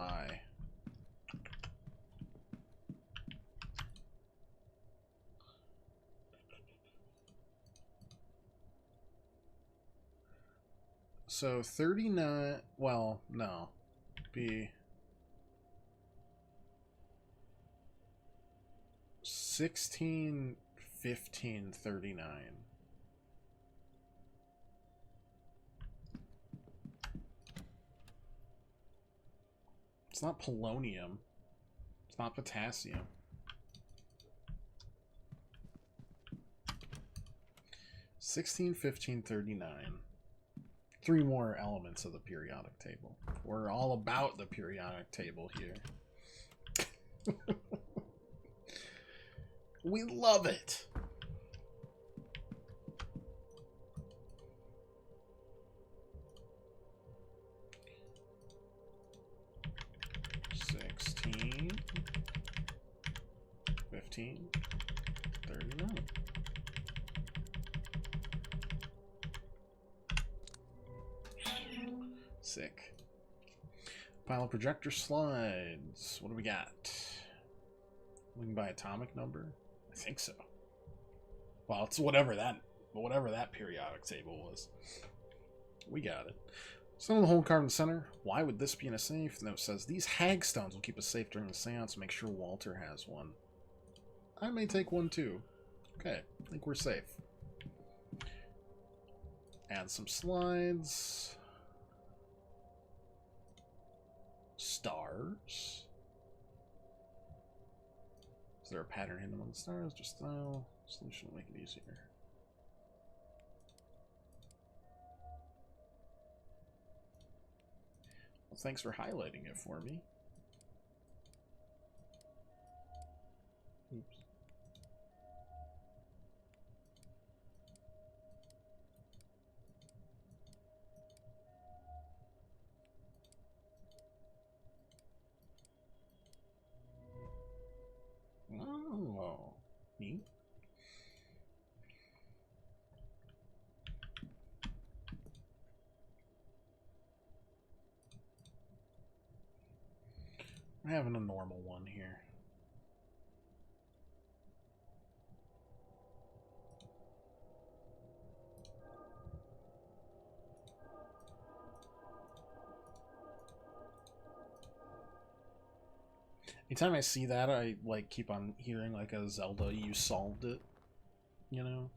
So 39, well, no. Be 16, 15, 39. It's not polonium. It's not potassium. (16, 15, 39). Three more elements of the periodic table. We're all about the periodic table here. We love it. 15, 39. Sick. Pile of projector slides. What do we got? We can buy atomic number? I think so. Well, it's whatever that periodic table was. We got it. Stone in the hole carved in the center. Why would this be in a safe? The note says, these hag stones will keep us safe during the seance. Make sure Walter has one. I may take one too. Okay, I think we're safe. Add some slides. Stars. Is there a pattern hidden among the stars? Just style. Solution will make it easier. Well, thanks for highlighting it for me. Oops. Oh, neat. I'm having a normal one here. Anytime I see that, I like keep on hearing like a Zelda "you solved it," you know,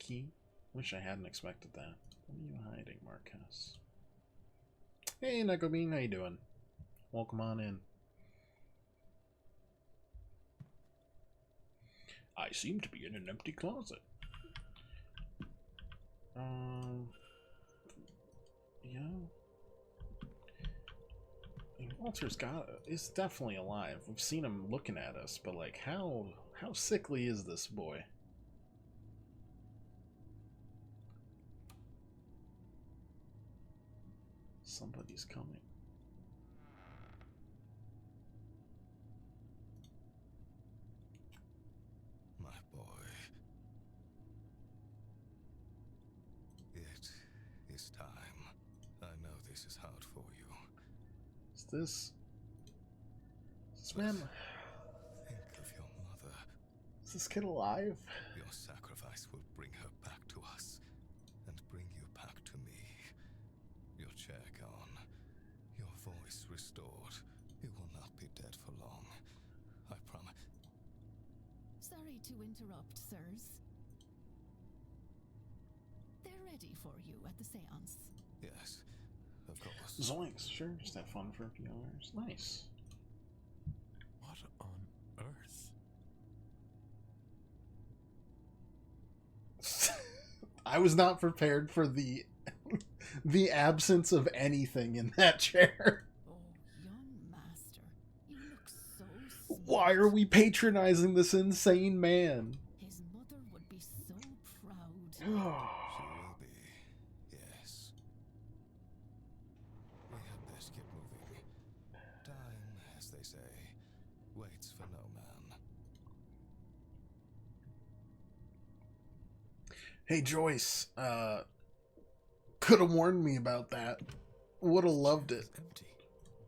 key. Wish I hadn't expected that. What are you hiding, Marcus? Hey, Neko Bean, how you doing? Welcome on in. I seem to be in an empty closet. Yeah. Walter's is definitely alive. We've seen him looking at us, but like, how sickly is this boy? Somebody's coming. My boy. It is time. I know this is hard for you. Is this man? Think of your mother. Is this kid alive? Your sacrifice will bring her back to us, and bring you back to me. Your chair gone, your voice restored. You will not be dead for long. I promise. Sorry to interrupt, sirs. They're ready for you at the seance. Yes, of course. Zoinks, sure, just have fun for a few hours. Nice. What on earth? I was not prepared for the absence of anything in that chair. Oh, young master, you look so smart. Why are we patronizing this insane man? His mother would be so proud. She will be. Yes. We had best get moving. Time, as they say, waits for no man. Hey Joyce, could have warned me about that. Would have loved it. It's empty.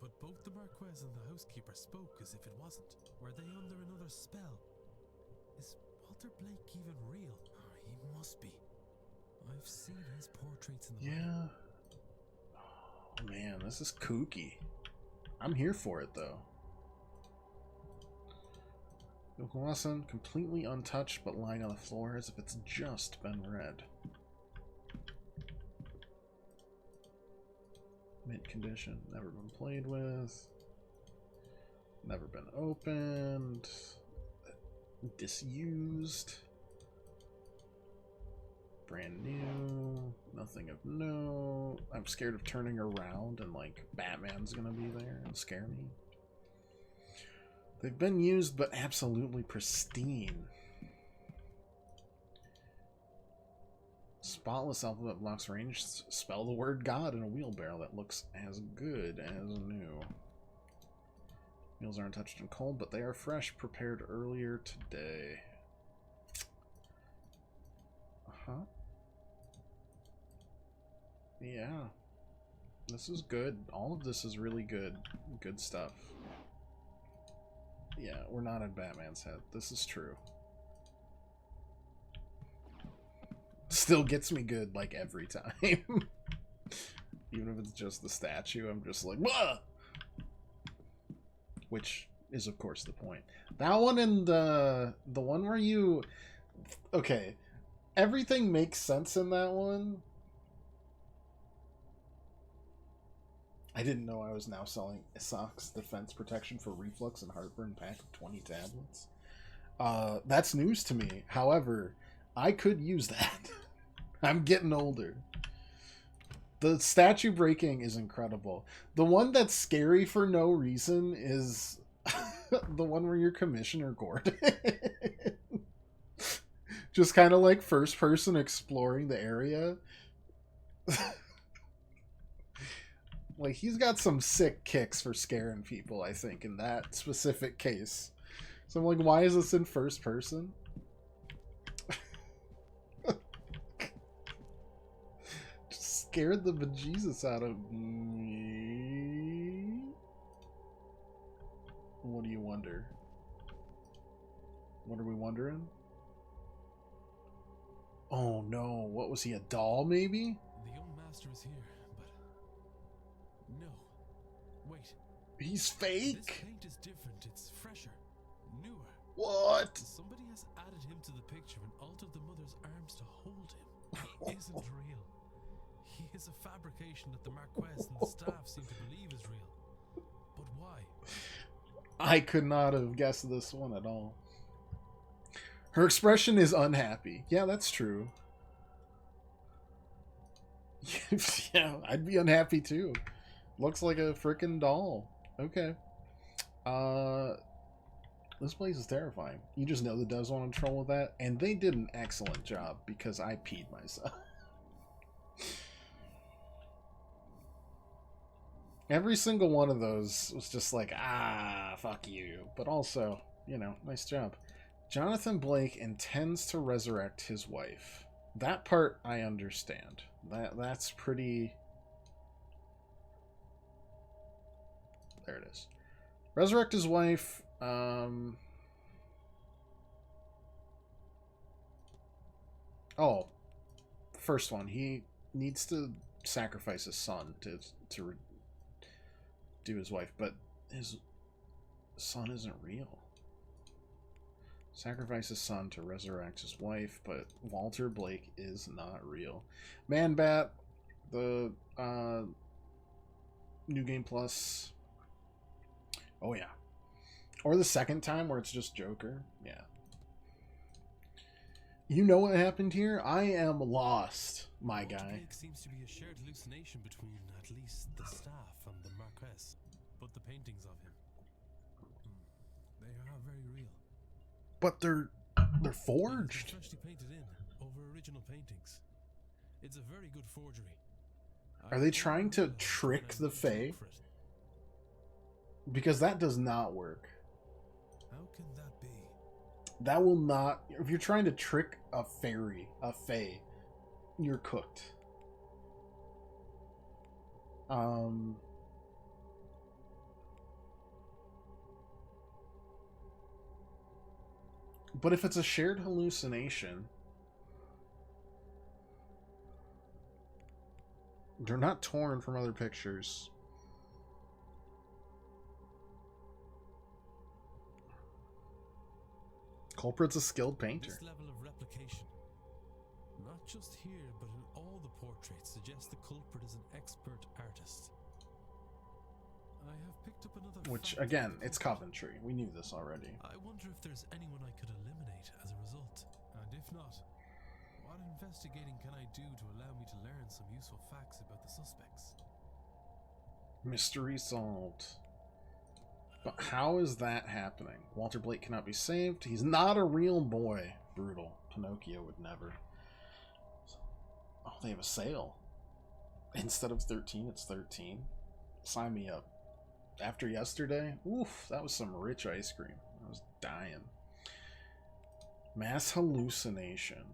But both the Marquez and the housekeeper spoke as if it wasn't. Were they under another spell? Is Walter Blake even real? Oh, he must be. I've seen his portraits in the Yeah. Oh man, this is kooky. I'm here for it though. Local lesson, completely untouched but lying on the floor as if it's just been read. Mint condition, never been played with. Never been opened. Disused. Brand new. Nothing of note. I'm scared of turning around and like Batman's gonna be there and scare me. They've been used, but absolutely pristine. Spotless alphabet blocks range. Spell the word God in a wheelbarrow that looks as good as new. Meals aren't touched and cold, but they are fresh, prepared earlier today. Uh-huh. Yeah. This is good. All of this is really good. Good stuff. Yeah, we're not in Batman's head. This is true. Still gets me good, like, every time. Even if it's just the statue, I'm just like, whoa! Which is, of course, the point. That one and the one where you... Okay. Everything makes sense in that one. I didn't know I was now selling Isok's Defense Protection for Reflux and Heartburn pack of 20 tablets. That's news to me. However, I could use that. I'm getting older. The statue breaking is incredible. The one that's scary for no reason is the one where you're Commissioner Gordon. Just kind of like first person exploring the area. Like, he's got some sick kicks for scaring people, I think, in that specific case. So I'm like, why is this in first person? Just scared the bejesus out of me. What do you wonder? What are we wondering? Oh no, what was he, a doll maybe? The young master is here, but... No. Wait. He's This fake? paint is different. It's fresher. Newer. What? Somebody has added him to the picture and altered the mother's arms to hold him. He isn't real. He is a fabrication that the Marquez and the staff seem to believe is real. But why? I could not have guessed this one at all. Her expression is unhappy. Yeah, that's true. Yeah, I'd be unhappy too. Looks like a freaking doll. Okay. This place is terrifying. You just know the devs want to troll with that, and they did an excellent job because I peed myself. Every single one of those was just like, ah, fuck you. But also, you know, nice job. Jonathan Blake intends to resurrect his wife. That part I understand. That's pretty... There it is. Resurrect his wife. Oh, first one. He needs to sacrifice his son to do his wife, but his son isn't real. Sacrifice his son to resurrect his wife, but Walter Blake is not real. Man Bat, the New Game Plus. Oh yeah. Or the second time where it's just Joker. Yeah. You know what happened here? I am lost, my Walter guy. Blake seems to be a shared hallucination between at least the staff and the Marquez. But the paintings of him, they are very real. But they're They're forged. freshly painted in over original paintings. It's a very good forgery. Are they trying to trick the Fae? Because that does not work. How can that be? That will not... If you're trying to trick a fairy, a fae, you're cooked. But if it's a shared hallucination... They're not torn from other pictures. Culprit's a skilled painter. This level of replication, not just here but in all the portraits, suggests the culprit is an expert artist. I have picked up another Which, fact again, about the it's culprit. Coventry. We knew this already. I wonder if there's anyone I could eliminate as a result. And if not, what investigating can I do to allow me to learn some useful facts about the suspects? Mystery solved. But how is that happening? Walter Blake cannot be saved. He's not a real boy. Brutal. Pinocchio would never. Oh, they have a sale. Instead of 13, it's 13. Sign me up. after yesterday, oof, that was some rich ice cream. I was dying. Mass hallucination.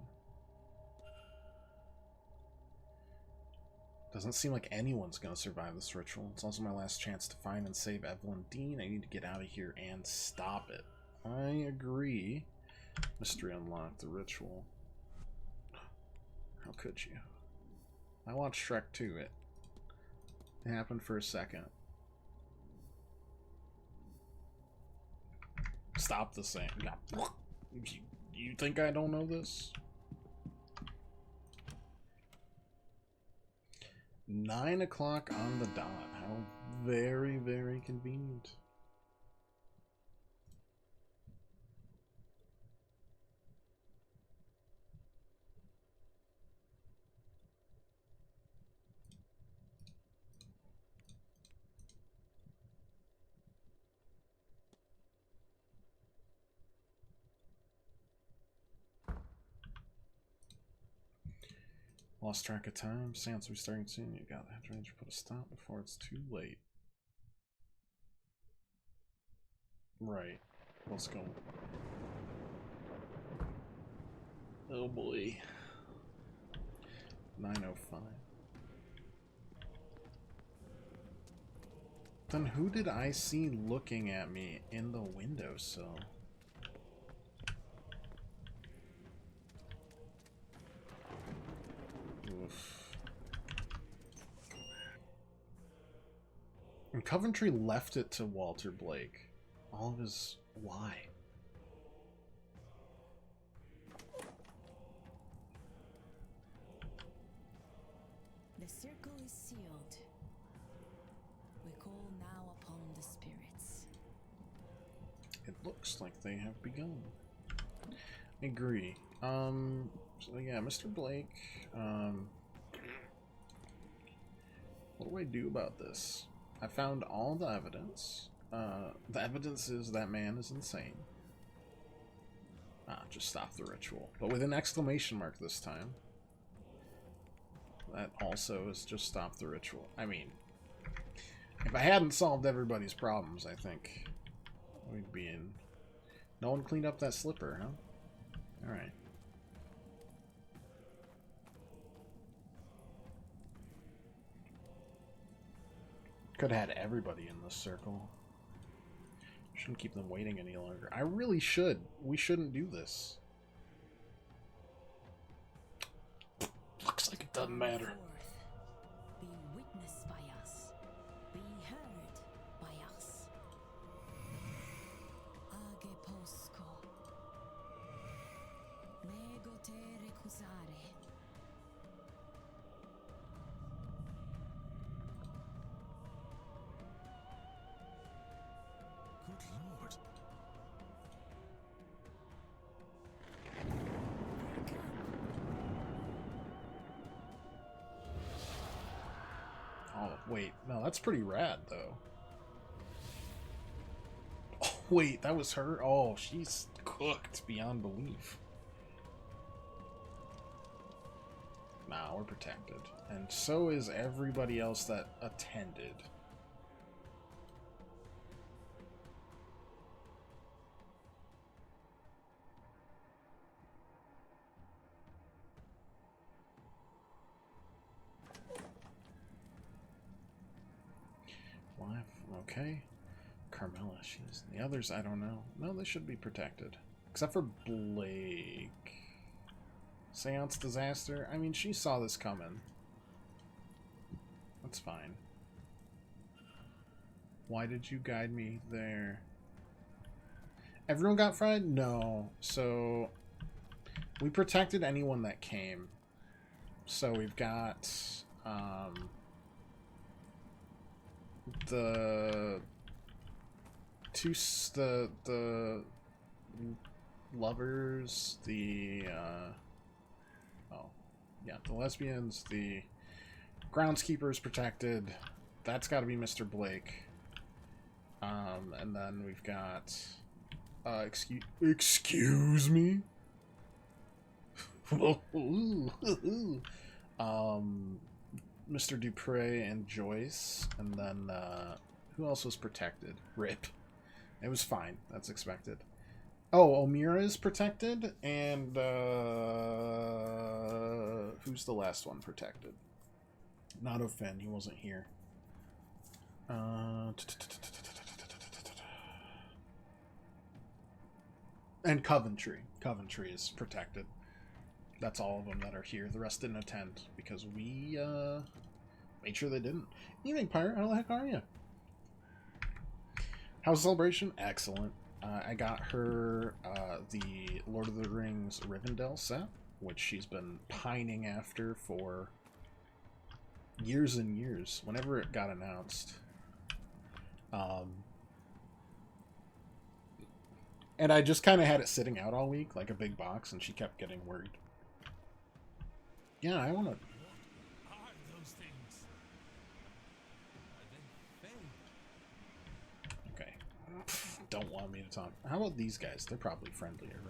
Doesn't seem like anyone's gonna survive this ritual. It's also my last chance to find and save Evelyn Dean. I need to get out of here and stop it. I agree. Mystery unlocked. The ritual. How could you? I watched Shrek 2. It happened for a second. Stop the same. You think I don't know this? 9 o'clock on the dot. How very, very convenient. Lost track of time. Seance restarting soon. You got that range. Put a stop before it's too late. Right. Let's go. Oh boy. 9:05. Then who did I see looking at me in the windowsill? Oof. And Coventry left it to Walter Blake. All of his... Why? The circle is sealed. We call now upon the spirits. It looks like they have begun. I agree. So yeah, Mr. Blake, what do I do about this? I found all the evidence. The evidence is that man is insane. Just stop the ritual. But with an exclamation mark this time. That also is just stop the ritual. I mean, if I hadn't solved everybody's problems, I think we'd be in... No one cleaned up that slipper, huh? Alright. Could have had everybody in this circle. Shouldn't keep them waiting any longer. I really should. We shouldn't do this. Looks like it doesn't matter. Be witnessed by us. Be heard by us. Age posco. Nego te recusare. Good lord. Oh, wait. No, that's pretty rad, though. Oh, wait, that was her? Oh, she's cooked beyond belief. Nah, we're protected. And so is everybody else that attended. Okay. Carmela, she's... The others, I don't know. No, they should be protected. Except for Blake. Seance disaster? I mean, she saw this coming. That's fine. Why did you guide me there? Everyone got fried? No. So, we protected anyone that came. So we've got... the lovers, the the lesbians, the groundskeepers protected. That's got to be Mr. Blake. And then we've got excuse me. Mr. Dupre and Joyce, and then Who else was protected? Rip. It was fine. That's expected. Oh, Omira is protected, and who's the last one protected? Not Ofen, he wasn't here. And Coventry. Coventry is protected. That's all of them that are here. The rest didn't attend because we made sure they didn't. Evening, Pirate. How the heck are you? How's the celebration? Excellent. I got her the Lord of the Rings Rivendell set, which she's been pining after for years and years. Whenever it got announced. And I just kind of had it sitting out all week, like a big box, and she kept getting worried. Yeah, I want to... What are those things? Are they fake? Okay. Don't want me to talk. How about these guys? They're probably friendlier,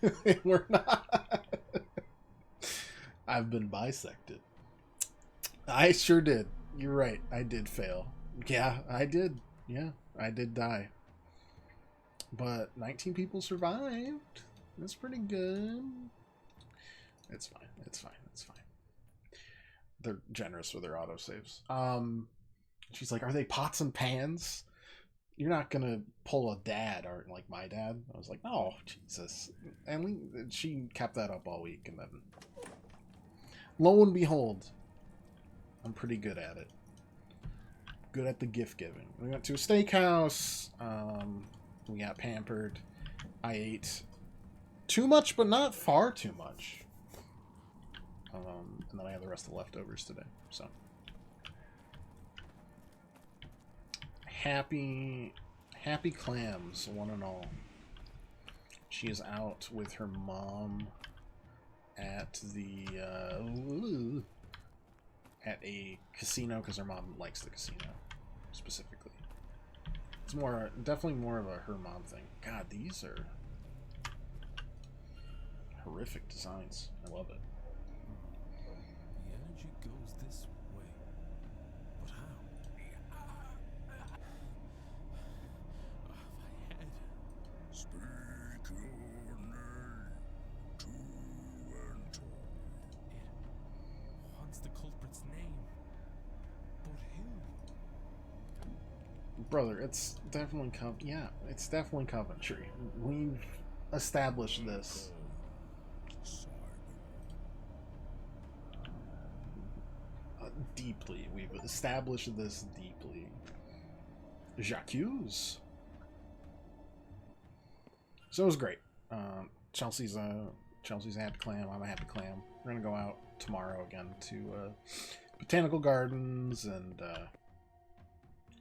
right? We're not. I've been bisected. I sure did. You're right. I did fail. Yeah, I did. Yeah, I did die. But 19 people survived. That's pretty good. It's fine. It's fine. It's fine. They're generous with their autosaves. She's like, are they pots and pans? You're not gonna pull a dad, or like my dad. I was like, oh, Jesus. And she kept that up all week, and then lo and behold, I'm pretty good at it. Good at the gift giving. We went to a steakhouse. We got pampered. I ate too much, but not far too much. And then I have the rest of the leftovers today. So happy clams, one and all. She is out with her mom at the at a casino because her mom likes the casino specifically. It's definitely more of a her mom thing. God, these are horrific designs. I love it. The energy goes this way. But how? My head. Speak your name to enter. It wants the culprit's name. But who? Brother, it's definitely it's definitely Coventry. We've established this. Deeply. We've established this deeply. Jacques. So it was great. Chelsea's a happy clam. I'm a happy clam. We're gonna go out tomorrow again to botanical gardens and I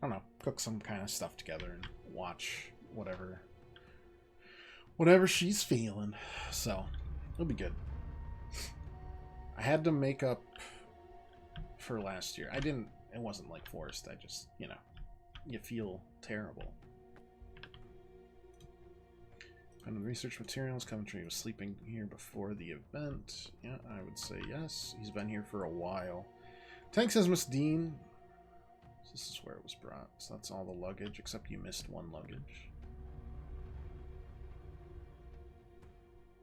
don't know, cook some kind of stuff together and watch whatever she's feeling. So it'll be good. I had to make up for last year. It wasn't like forced. I just, you feel terrible. And research materials. Coventry was sleeping here before the event. Yeah, I would say yes. He's been here for a while. Tank says Miss Dean. This is where it was brought. So that's all the luggage, except you missed one luggage.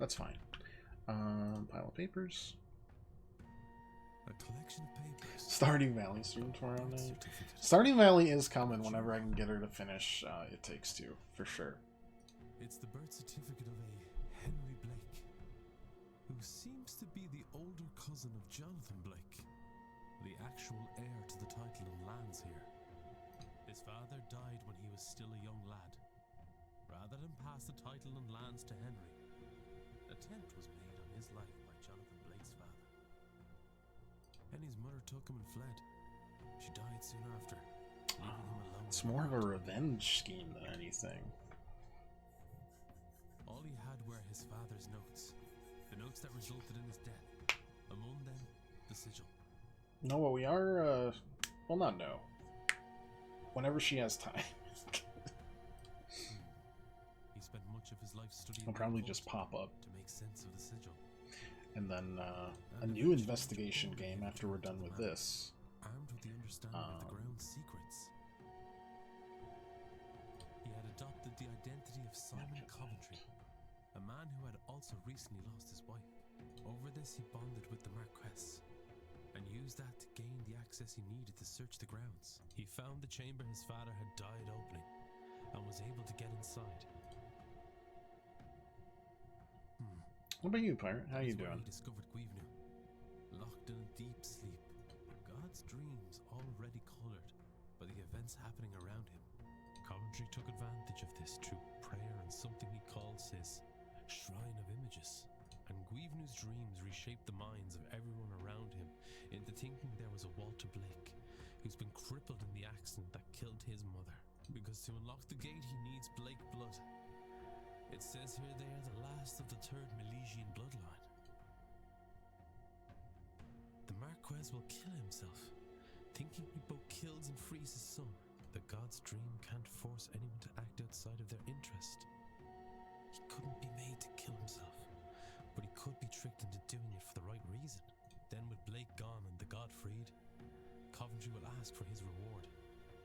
That's fine. Pile of papers. A collection of papers. Stardew Valley stream tomorrow night. Stardew Valley is coming whenever I can get her to finish It Takes Two, for sure. It's the birth certificate of a Henry Blake, who seems to be the older cousin of Jonathan Blake, the actual heir to the title and lands here. His father died when he was still a young lad. Rather than pass the title and lands to Henry, an attempt was made on his life by Jonathan Blake's father. Henry's mother took him and fled. She died soon after, leaving him alone. It's more of a revenge scheme than anything. All he had were his father's notes, the notes that resulted in his death. Among them, the sigil. No, what we are, well, not no. Whenever she has time. He spent much of his life studying. I'll probably just pop up. to make sense of the sigil. And then a new investigation game after we're done with this. Armed with the understanding of the ground's secrets. He had adopted the identity of Simon Coventry, a man who had also recently lost his wife. Over this, he bonded with the Marquess, and used that to gain the access he needed to search the grounds. He found the chamber his father had died opening, and was able to get inside. What about you, Pirate? How you That's where doing? he discovered Guivenu, locked in a deep sleep. God's dreams already colored by the events happening around him. Coventry took advantage of this through prayer and something he calls his Shrine of Images. And Guivenu's dreams reshaped the minds of everyone around him into thinking there was a Walter Blake who's been crippled in the accident that killed his mother. Because to unlock the gate he needs Blake blood. It says here they are the last of the third Milesian bloodline. The Marquess will kill himself, thinking he both kills and frees his son. The God's dream can't force anyone to act outside of their interest. He couldn't be made to kill himself, but he could be tricked into doing it for the right reason. Then with Blake gone and the God freed, Coventry will ask for his reward,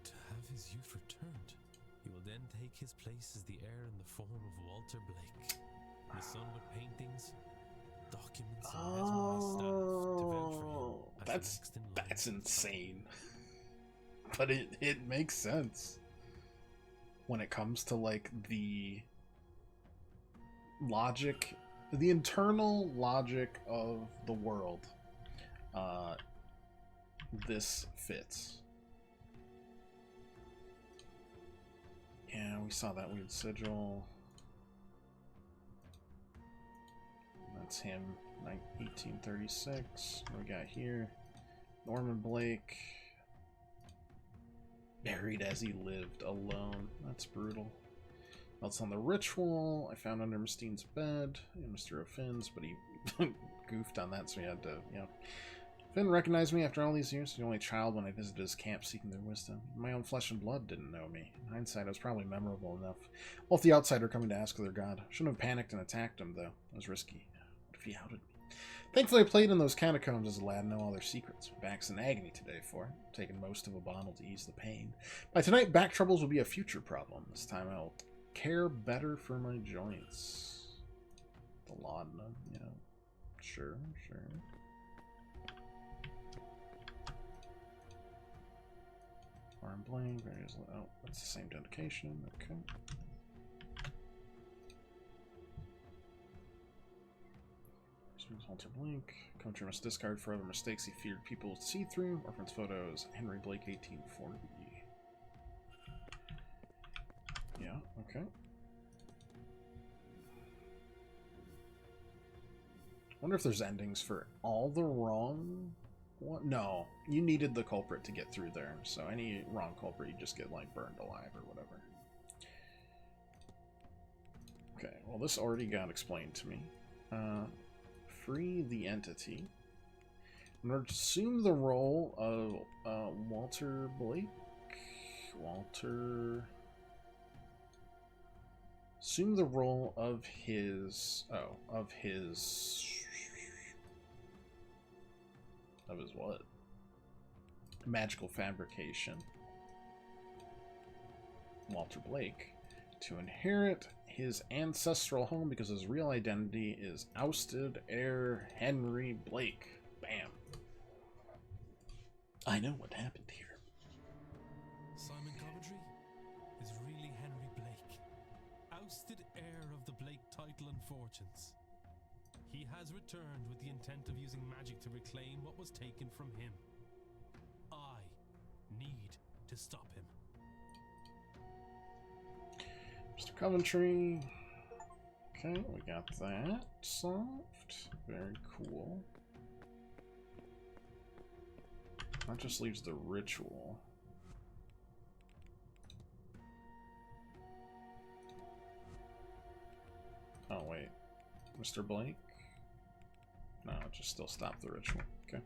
to have his youth returned. He will then take his place as the heir in the form of Walter Blake, the son with paintings, documents, and mesmerized staff to vouch for him as the next in line. That's insane. But it makes sense when it comes to like the logic, the internal logic of the world. This fits. Yeah, we saw that weird sigil. That's him, 1836. What we got here? Norman Blake. Buried as he lived, alone. That's brutal. Else on the ritual, I found under Mistine's bed. Mr. O'Finn's, but he goofed on that, so he had to, you know. Finn recognized me after all these years. The only child when I visited his camp seeking their wisdom. My own flesh and blood didn't know me. In hindsight, I was probably memorable enough. Well, if the outsider coming to ask of their god. Shouldn't have panicked and attacked him, though. It was risky. What if he outed me? Thankfully, I played in those catacombs as a lad and know all their secrets. Back's in agony today for it. Taking most of a bottle to ease the pain. By tonight, back troubles will be a future problem. This time I'll care better for my joints. The laudanum, yeah. Sure. Arm blank, oh, that's the same dedication, okay. Alter Blink. Country must discard forever mistakes he feared people would see through. Reference photos, Henry Blake, 1840. Yeah, okay. Wonder if there's endings for all the wrong one? No, you needed the culprit to get through there. So any wrong culprit, you just get like burned alive or whatever. Okay, well this already got explained to me. Free the entity. I'm going to assume the role of Walter Blake. Assume the role of his... Oh, of his what? Magical fabrication. Walter Blake. To inherit his ancestral home because his real identity is ousted heir Henry Blake. Bam. I know what happened here. Simon Coventry is really Henry Blake, ousted heir of the Blake title and fortunes. He has returned with the intent of using magic to reclaim what was taken from him. I need to stop him. Mr. Coventry. Okay, we got that solved. Very cool. That just leaves the ritual. Oh, wait. Mr. Blake? No, just still stop the ritual. Okay.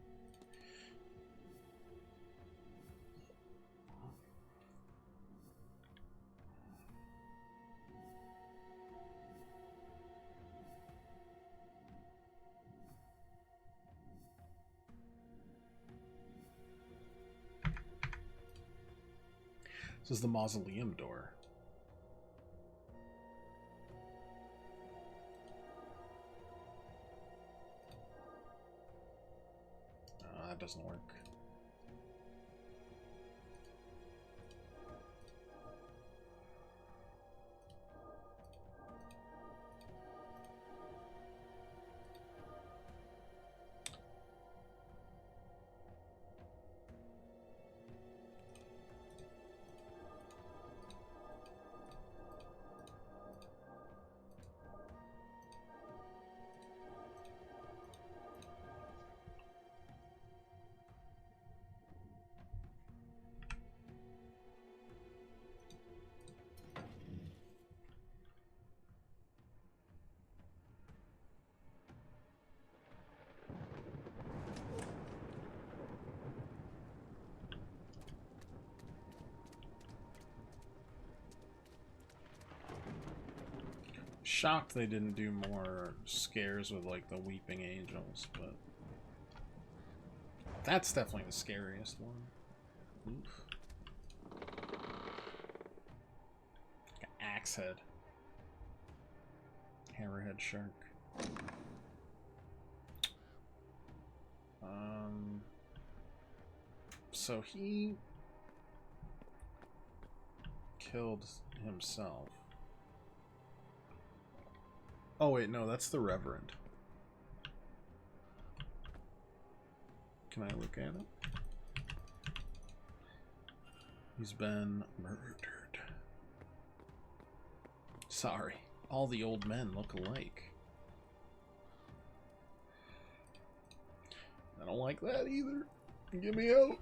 This is the mausoleum door. That doesn't work. Shocked they didn't do more scares with like the weeping angels, but that's definitely the scariest one. Oof. Like an axe head. Hammerhead shark. So he killed himself. Oh wait, no, that's the Reverend. Can I look at it? He's been murdered. Sorry, all the old men look alike. I don't like that either. Get me out.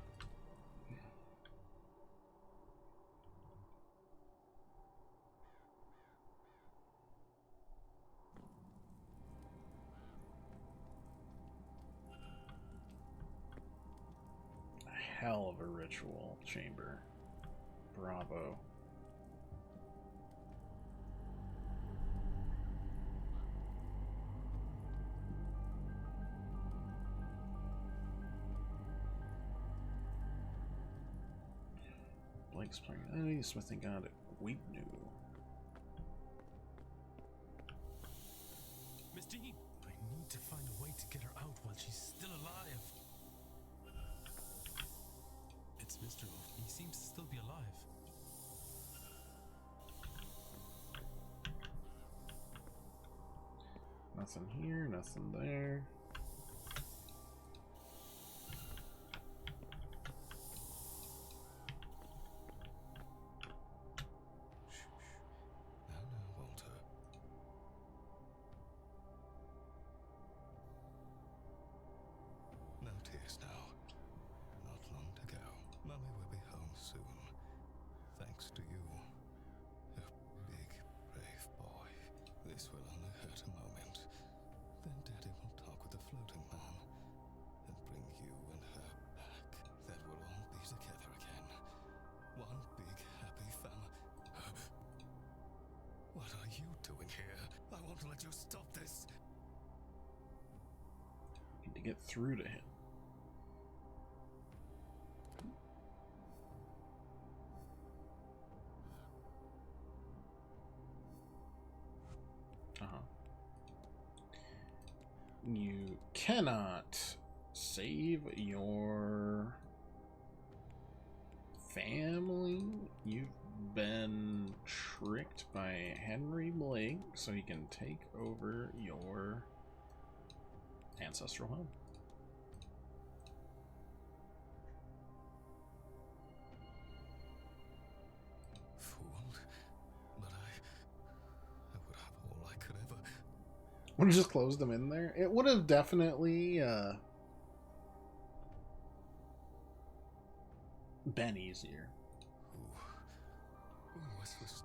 Hell of a ritual chamber. Bravo. Blake's playing enemy, smithing god at Weepnu. Miss Dean, I need to find a way to get her out while she's still alive. It's Mr. Oak. He seems to still be alive. Nothing here, nothing there. Get through to him. You cannot save your family. You've been tricked by Henry Blake so he can take over your ancestral home. Fooled, but I would have all I could ever. Would have just closed them in there. It would have definitely been easier.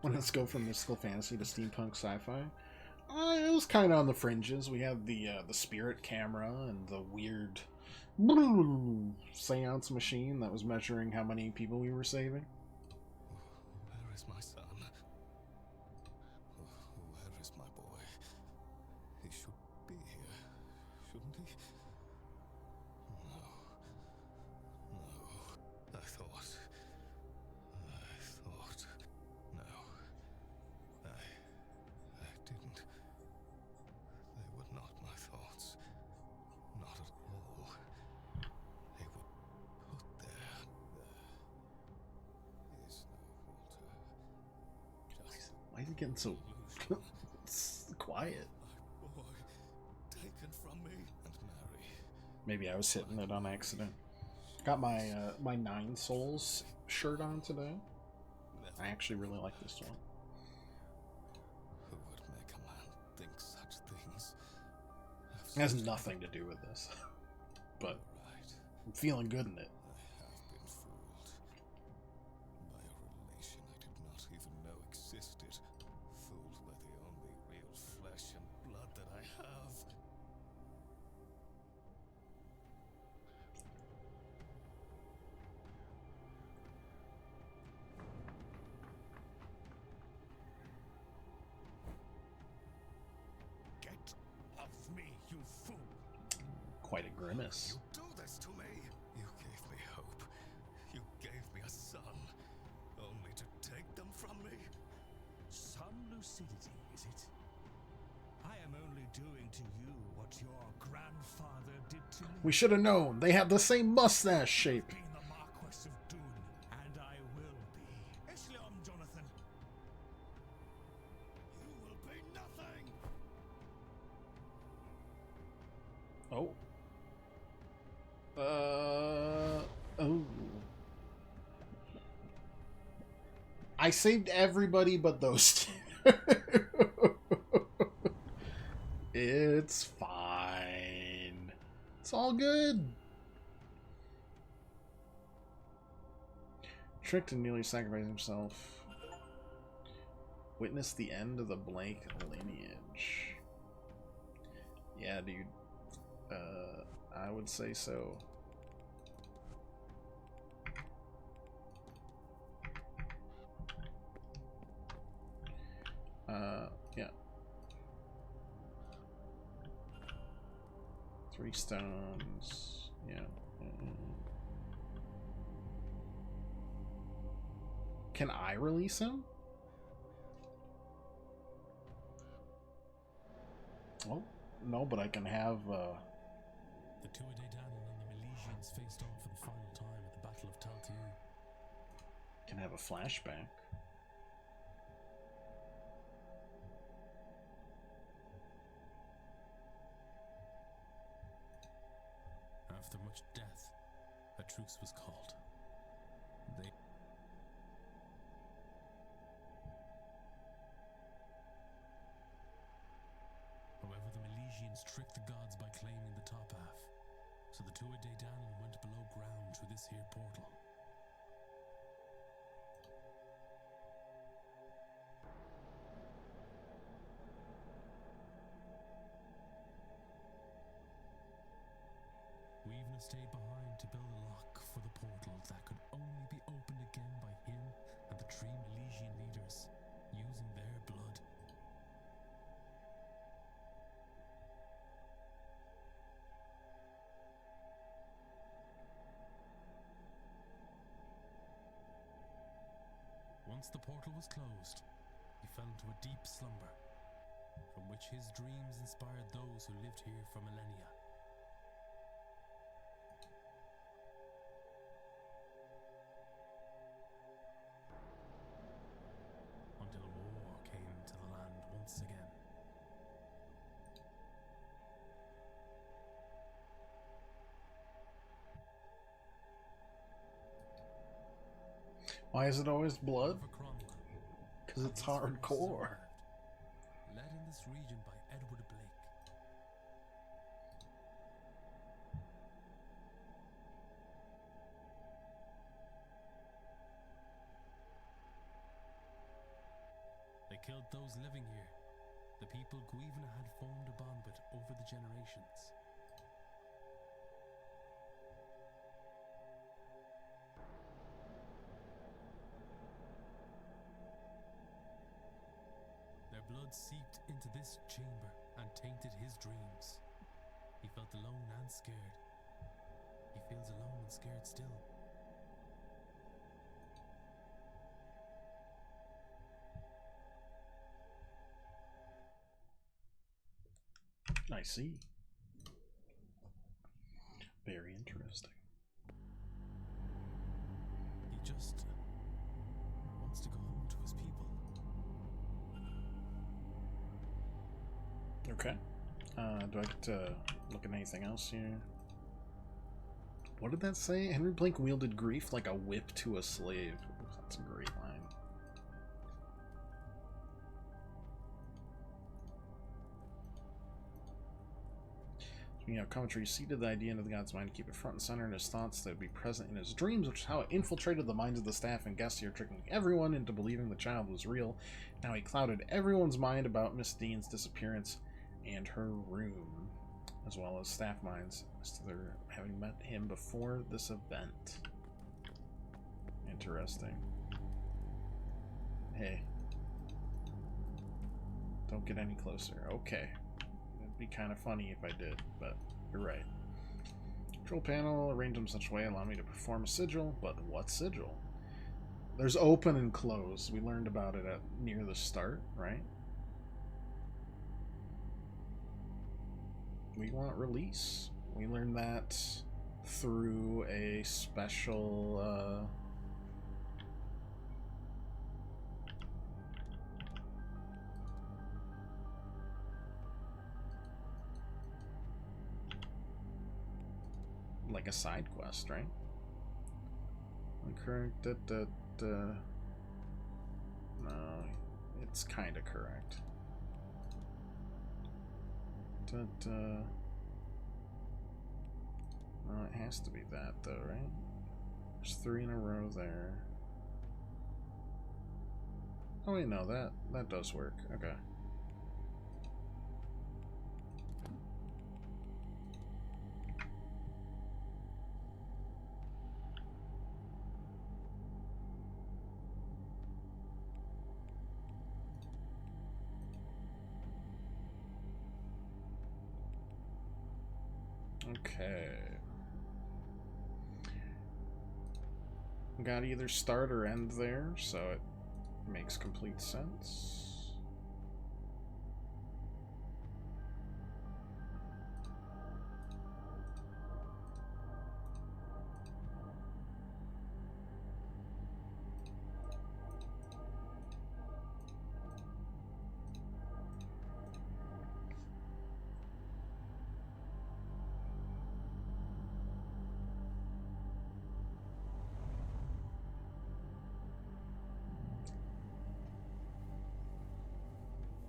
Well, let's go from mystical fantasy to steampunk sci-fi. It was kind of on the fringes. We had the spirit camera and the weird seance machine that was measuring how many people we were saving. Where is my son? Where is my boy? He should be here, shouldn't he? No. I thought getting so quiet? My boy, taken from me, and Mary. Maybe I was hitting it on accident. Got my my 9 Souls shirt on today. I actually really like this one. Who would make a man think such things? It has nothing to do with this, but Right. I'm feeling good in it. I have been fooled by a relation I did not even know existed. Fooled by the only real flesh and blood that I have. Get off me, you fool! Quite a grimace. You do this to me. You gave me hope. You gave me a son, only to take them from me. Some lucidity, is it? I am only doing to you what your grandfather did to me. We should have known. They have the same mustache shape. Being the Marquess of Doon, and I will be. Islam, Jonathan. You will be nothing. Oh. Oh. I saved everybody but those two. It's fine. It's all good. Tricked and nearly sacrificed himself. Witness the end of the Blake lineage. Yeah, dude. I would say so. Yeah. 3 stones. Yeah. Can I release him? Oh, no, but I can have, The Tuatha Danann and the Milesians faced off for the final time at the Battle of Tal'Tiu. can have a flashback. After much death, a truce was called. They However, the Milesians tricked the gods by claiming the top half, so the Tuatha Danann went below ground through this here portal. Weavna stayed behind to build a lock for the portal that could only be opened again by him and the 3 Milesian leaders, using their blood. Once the portal was closed, he fell into a deep slumber, from which his dreams inspired those who lived here for millennia. Until war came to the land once again. Why is it always blood? For Cromwell, Because it's and his forces hardcore. arrived, led in this region by Edward Blake. They killed those living here, the people Guivna had formed a bond with over the generations. Their blood seeped into this chamber and tainted his dreams. He felt alone and scared. He feels alone and scared still. I see. Very interesting. He just wants to go home to his people. Okay. Do I get to look at anything else here? What did that say? Henry Blake wielded grief like a whip to a slave. That's a great line. You know, Coventry seeded the idea into the god's mind to keep it front and center in his thoughts, that would be present in his dreams, which is how it infiltrated the minds of the staff and guests here, tricking everyone into believing the child was real. Now he clouded everyone's mind about Miss Dean's disappearance and her room, as well as staff minds, as to their having met him before this event. Interesting. Hey. Don't get any closer. Okay. It'd be kind of funny if I did, but you're right. Control panel, arrange them such a way, allow me to perform a sigil, but what sigil? There's open and close. We learned about it at near the start, right? We want release. We learned that through a special like a side quest, right? Correct. No, it's kind of correct. No, it has to be that though, right? There's 3 in a row there. Oh wait, no, that does work. Okay. Okay. Got either start or end there, so it makes complete sense.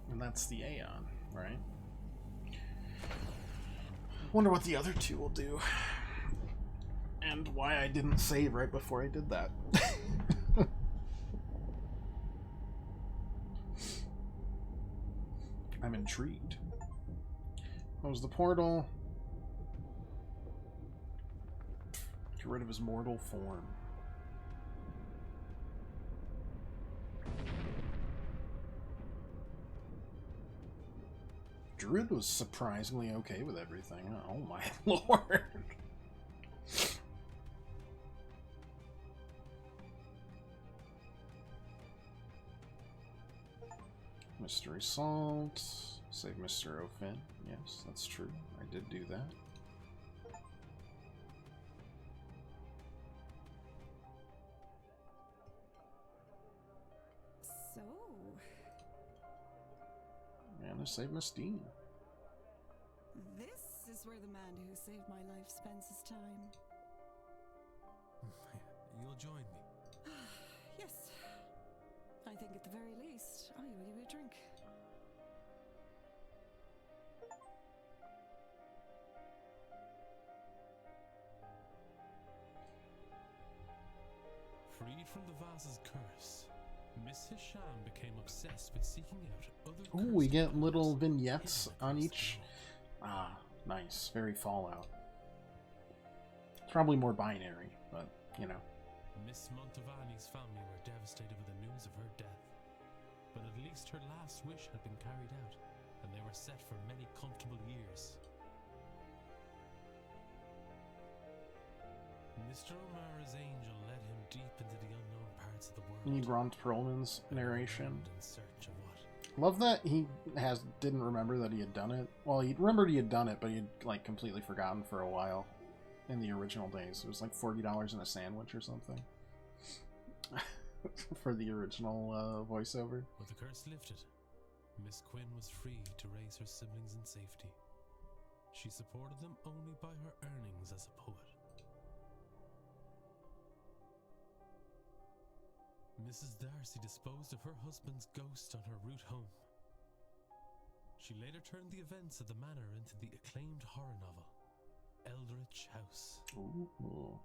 And that's the Aeon, right? Wonder what the other 2 will do. And why I didn't save right before I did that. I'm intrigued. Close the portal. Get rid of his mortal form. Druid was surprisingly okay with everything. Oh my lord. Mystery Salt. Save Mr. O'Finn. Yes, that's true. I did do that. So... And I saved Miss Dean. This is where the man who saved my life spends his time. You'll join me. Yes. I think at the very least, I owe you a drink. Freed from the vase's curse, Miss Hisham became obsessed with seeking out other. Ooh, we get little vignettes on each. Ah, nice. Very Fallout. It's probably more binary, but, you know. Miss Montavani's family were devastated with the news of her death, but at least her last wish had been carried out, and they were set for many comfortable years. Mr. O'Mara's angel led him deep into the unknown parts of the world. You need Ron Perlman's narration. In search of what? Love that he didn't remember that he had done it. Well, he remembered he had done it, but he'd like completely forgotten for a while in the original days. It was like $40 in a sandwich or something for the original voiceover. With the curse lifted, Miss Quinn was free to raise her siblings in safety. She supported them only by her earnings as a poet. Mrs. Darcy disposed of her husband's ghost on her route home. She later turned the events of the manor into the acclaimed horror novel, Eldritch House. Ooh.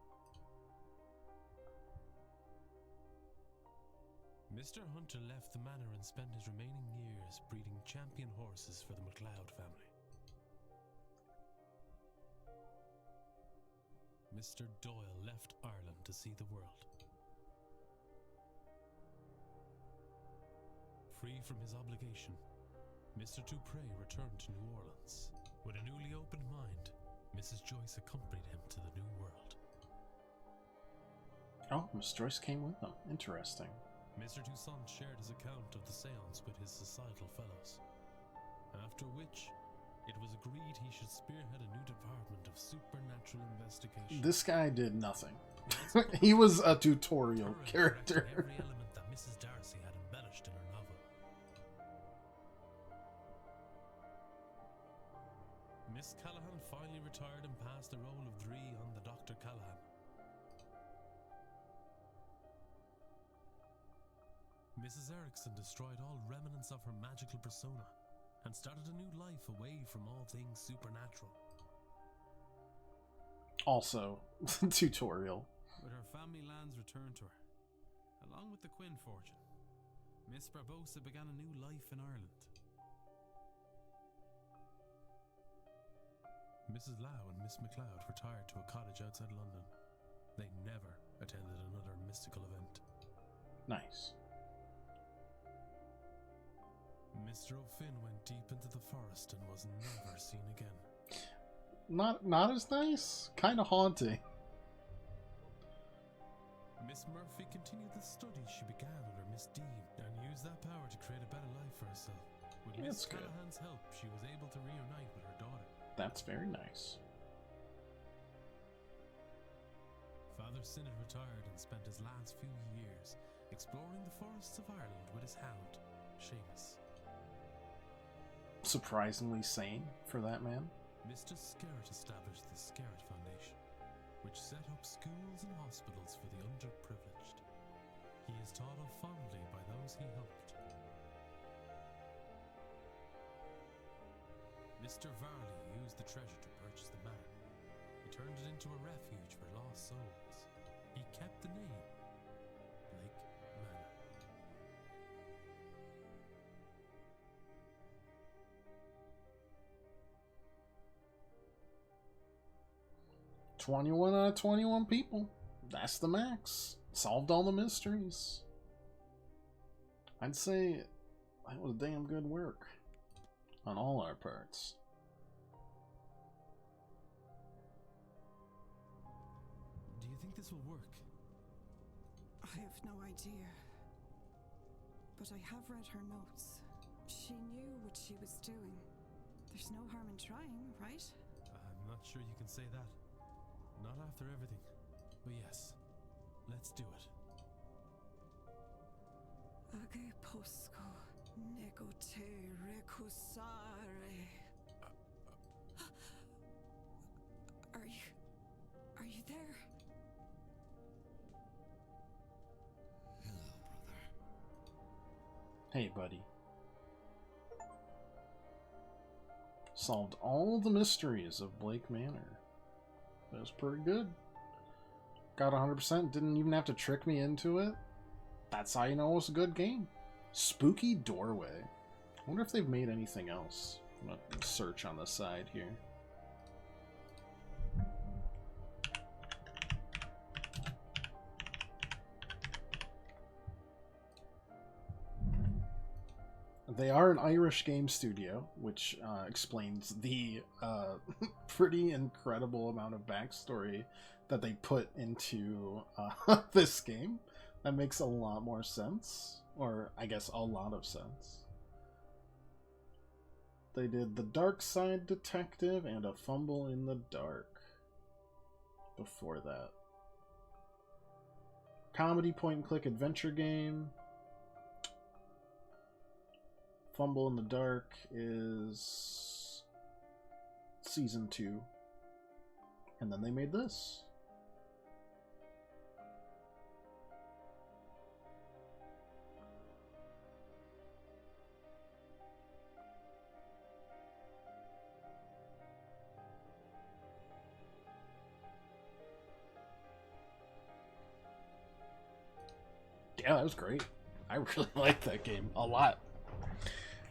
Mr. Hunter left the manor and spent his remaining years breeding champion horses for the MacLeod family. Mr. Doyle left Ireland to see the world. Free from his obligation, Mr. Dupre returned to New Orleans. With a newly opened mind, Mrs. Joyce accompanied him to the New World. Oh, Miss Joyce came with them. Interesting. Mr. Toussaint shared his account of the seance with his societal fellows, after which it was agreed he should spearhead a new department of supernatural investigation. This guy did nothing. He was a tutorial character. Every element that Mrs. Darcy had embellished in her novel. Miss Callahan finally retired and passed the role of Dree on the Dr. Callahan. Mrs. Erickson destroyed all remnants of her magical persona and started a new life away from all things supernatural. Also, tutorial. With her family lands returned to her, along with the Quinn fortune, Miss Barbosa began a new life in Ireland. Mrs. Lau and Miss MacLeod retired to a cottage outside London. They never attended another mystical event. Nice. Mr. O'Finn went deep into the forest and was never seen again. Not as nice. Kind of haunting. Miss Murphy continued the studies she began under Miss Dean and used that power to create a better life for herself. With Yeah, Miss that's good. Callahan's help, she was able to reunite with her daughter. That's very nice. Father Synod retired and spent his last few years exploring the forests of Ireland with his hound, Seamus. Surprisingly sane for that man. Mr. Skerritt established the Skerritt Foundation, which set up schools and hospitals for the underprivileged. He is thought of fondly by those he helped. Mr. Varley used the treasure to purchase the manor. He turned it into a refuge for lost souls. He kept the name Blake Manor. 21 out of 21 people. That's the max. Solved all the mysteries. I'd say that was damn good work on all our parts. Do you think this will work? I have no idea. But I have read her notes. She knew what she was doing. There's no harm in trying, right? I'm not sure you can say that. Not after everything. But yes, let's do it. Age posco nego te recusare. Are you there? Hello, brother. Hey, buddy. Solved all the mysteries of Blake Manor. That was pretty good. Got 100%. Didn't even have to trick me into it. That's how you know it was a good game. Spooky Doorway. I wonder if they've made anything else. I'm gonna search on the side here. They are an Irish game studio, which explains the pretty incredible amount of backstory that they put into this game. That makes a lot more sense, or I guess a lot of sense. They did The Dark Side Detective and A Fumble in the Dark before that. Comedy point-and-click adventure game. Fumble in the Dark is season 2. And then they made this. Yeah, that was great. I really liked that game a lot.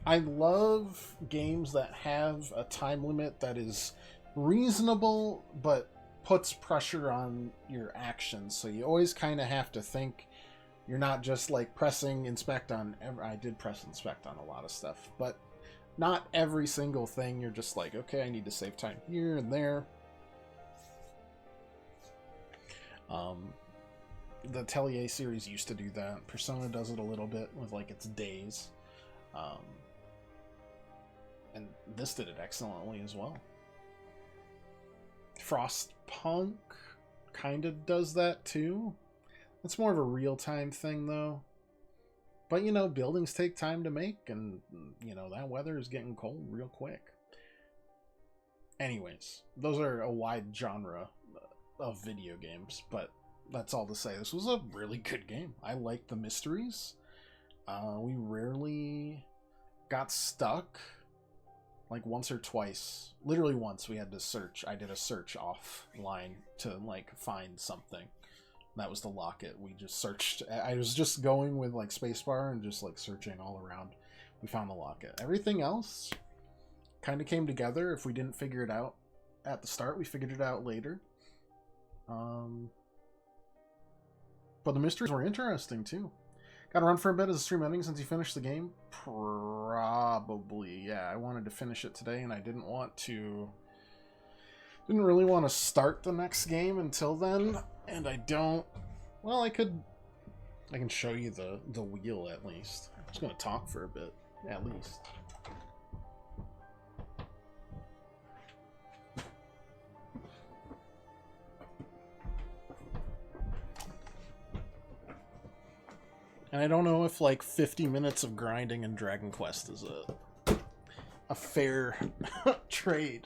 I love games that have a time limit that is reasonable but puts pressure on your actions. So you always kind of have to think. You're not just like pressing inspect on I did press inspect on a lot of stuff, but not every single thing. You're just like, okay, I need to save time here and there. The Atelier series used to do that. Persona does it a little bit with like its days. And this did it excellently as well. Frostpunk kind of does that too. It's more of a real-time thing though. But you know, buildings take time to make, and you know, that weather is getting cold real quick. Anyways, those are a wide genre of video games, but that's all to say. This was a really good game. I liked the mysteries. We rarely got stuck. Like once or twice. Literally once we had to search. I did a search offline to like find something. That was the locket. We just searched. I was just going with like spacebar and just like searching all around. We found the locket. Everything else kind of came together. If we didn't figure it out at the start, we figured it out later. But the mysteries were interesting too. Got to run for a bit as a stream ending since you finished the game? Probably, yeah. I wanted to finish it today and I didn't really want to start the next game until then. And I don't... Well, I can show you the wheel at least. I'm just going to talk for a bit, at least. And I don't know if like 50 minutes of grinding in Dragon Quest is a fair trade.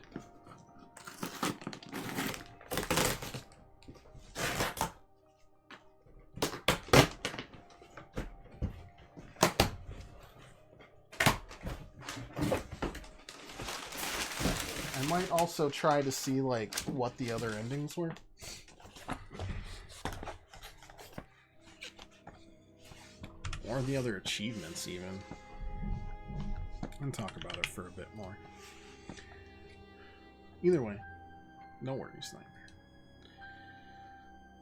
I might also try to see like what the other endings were. Or the other achievements, even. And talk about it for a bit more. Either way, no worries, Nightmare.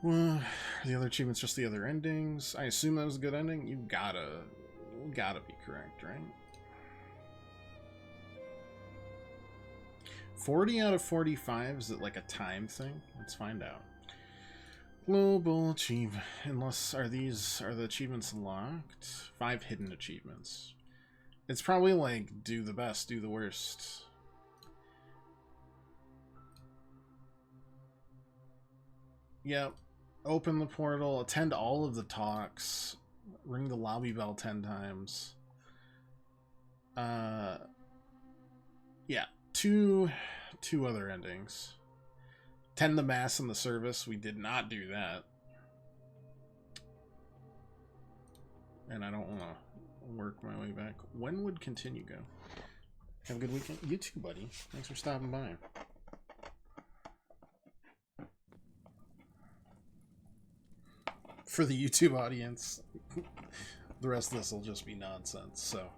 Well, the other achievements, just the other endings. I assume that was a good ending. You gotta be correct, right? 40 out of 45. Is it like a time thing? Let's find out. Global achievement. Unless are the achievements locked? 5 hidden achievements. It's probably like do the best, do the worst. Yep. Open the portal, attend all of the talks, ring the lobby bell 10 times. Yeah, two other endings. Tend the mass in the service. We did not do that. And I don't want to work my way back. When would continue go? Have a good weekend. You too, buddy. Thanks for stopping by. For the YouTube audience, the rest of this will just be nonsense, so...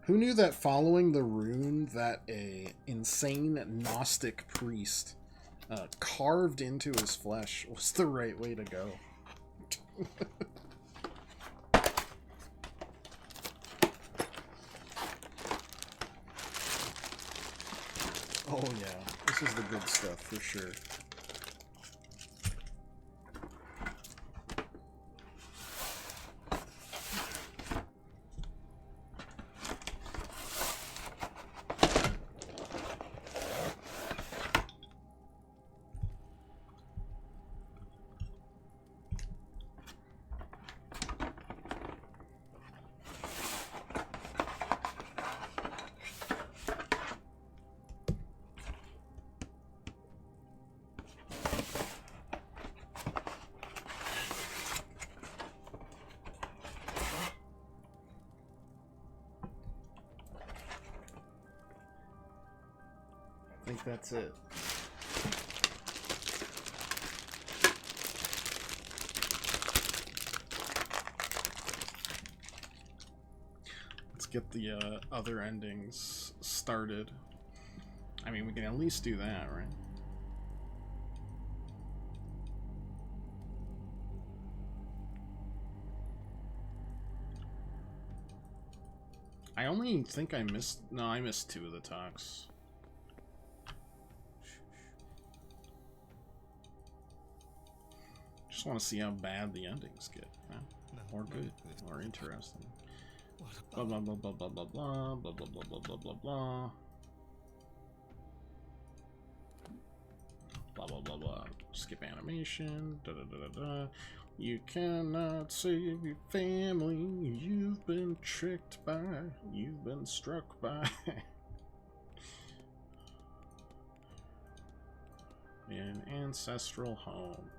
Who knew that following the rune that a insane Gnostic priest carved into his flesh was the right way to go? Oh yeah, this is the good stuff for sure. think that's it. Let's get the other endings started. I mean, we can at least do that, right? I only think I missed... No, I missed 2 of the talks. Just want to see how bad the endings get. Huh? Or good, or interesting. Blah blah blah blah blah blah blah blah blah blah blah blah blah blah. Blah blah blah blah. Skip animation. Da da da da da. You cannot save your family. You've been tricked by. You've been struck by. An ancestral home.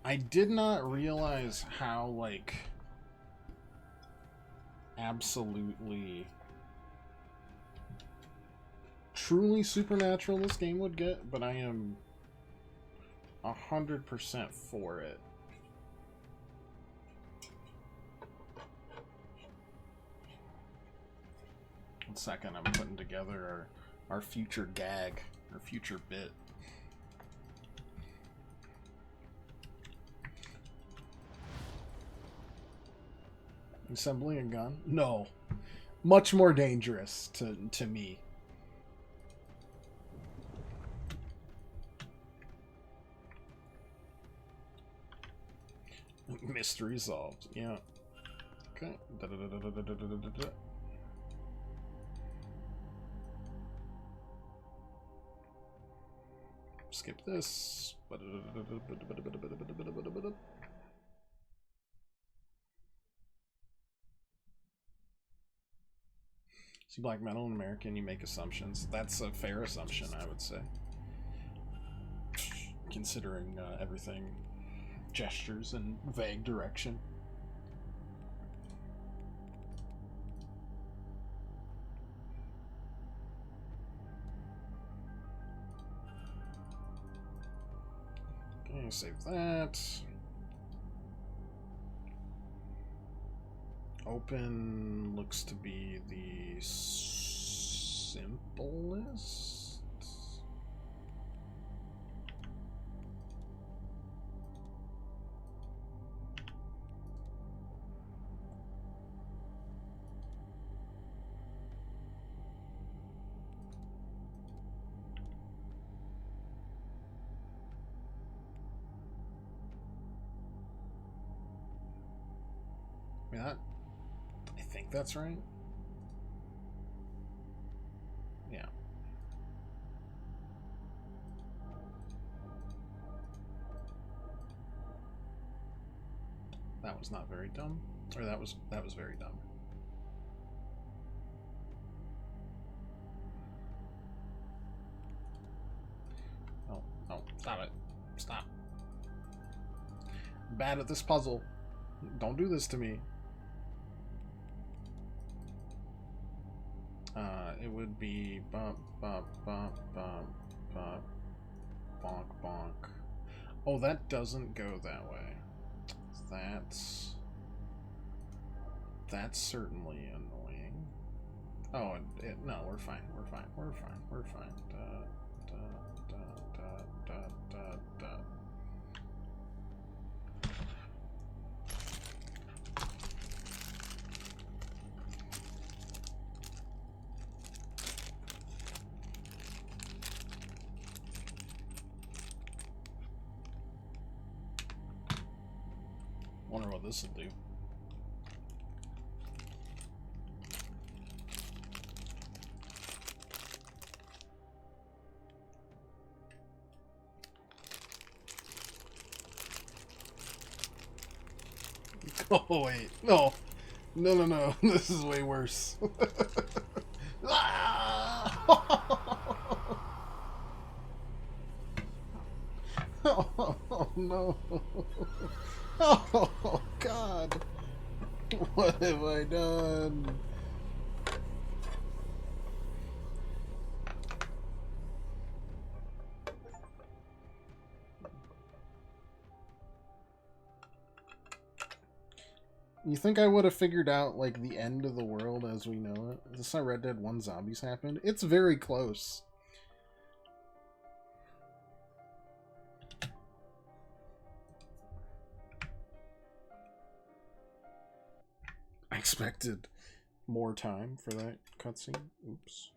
I did not realize how, like, absolutely truly supernatural this game would get, but I am 100% for it. One second, I'm putting together our future gag, our future bit. Assembling a gun? No. Much more dangerous to me. Mystery solved. Yeah. Okay. Skip this. See black metal in America and you make assumptions. That's a fair assumption, I would say. Considering everything gestures in vague direction. Okay, save that. Open looks to be the simplest. Yeah, I think that's right. Yeah. That was not very dumb. Or that was very dumb. Oh, oh, stop it. Stop. I'm bad at this puzzle. Don't do this to me. It would be bump, bump, bump, bump, bump, bonk, bonk. Oh, that doesn't go that way. That's certainly annoying. Oh, no, we're fine. We're fine. We're fine. We're fine. Da, da, da, da, da, da. Wonder what this will do. Oh wait, no. No, no, no. This is way worse. Oh no. Oh God. What have I done? You think I would have figured out, like, the end of the world as we know it? Is this how Red Dead 1 Zombies happened? It's very close. I expected more time for that cutscene. Oops.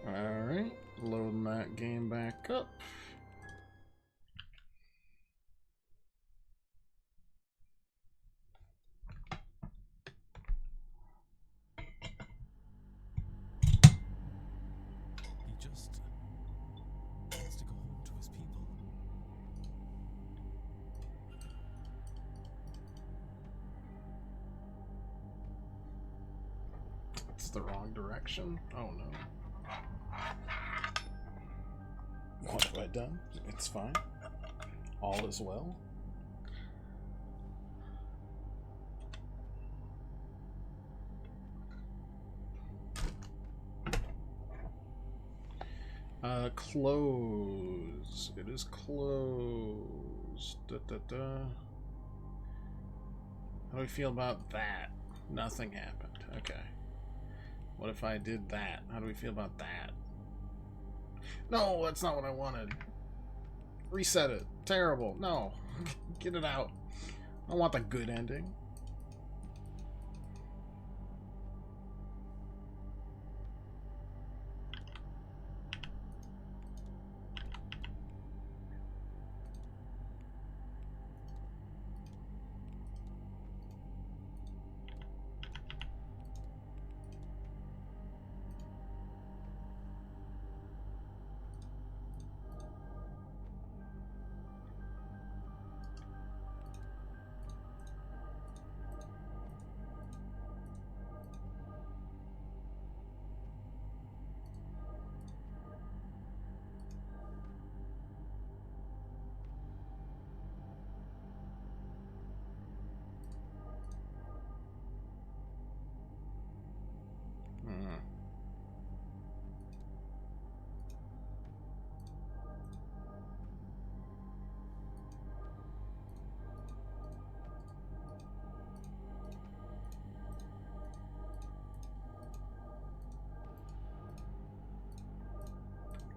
Alright, loading that game back up. He just wants to go home to his people. It's the wrong direction. Oh no. What have I done? It's fine. All is well. Close. It is closed. Da, da, da. How do we feel about that? Nothing happened. Okay. What if I did that? How do we feel about that? No, that's not what I wanted. Reset it. Terrible. No. Get it out. I want the good ending.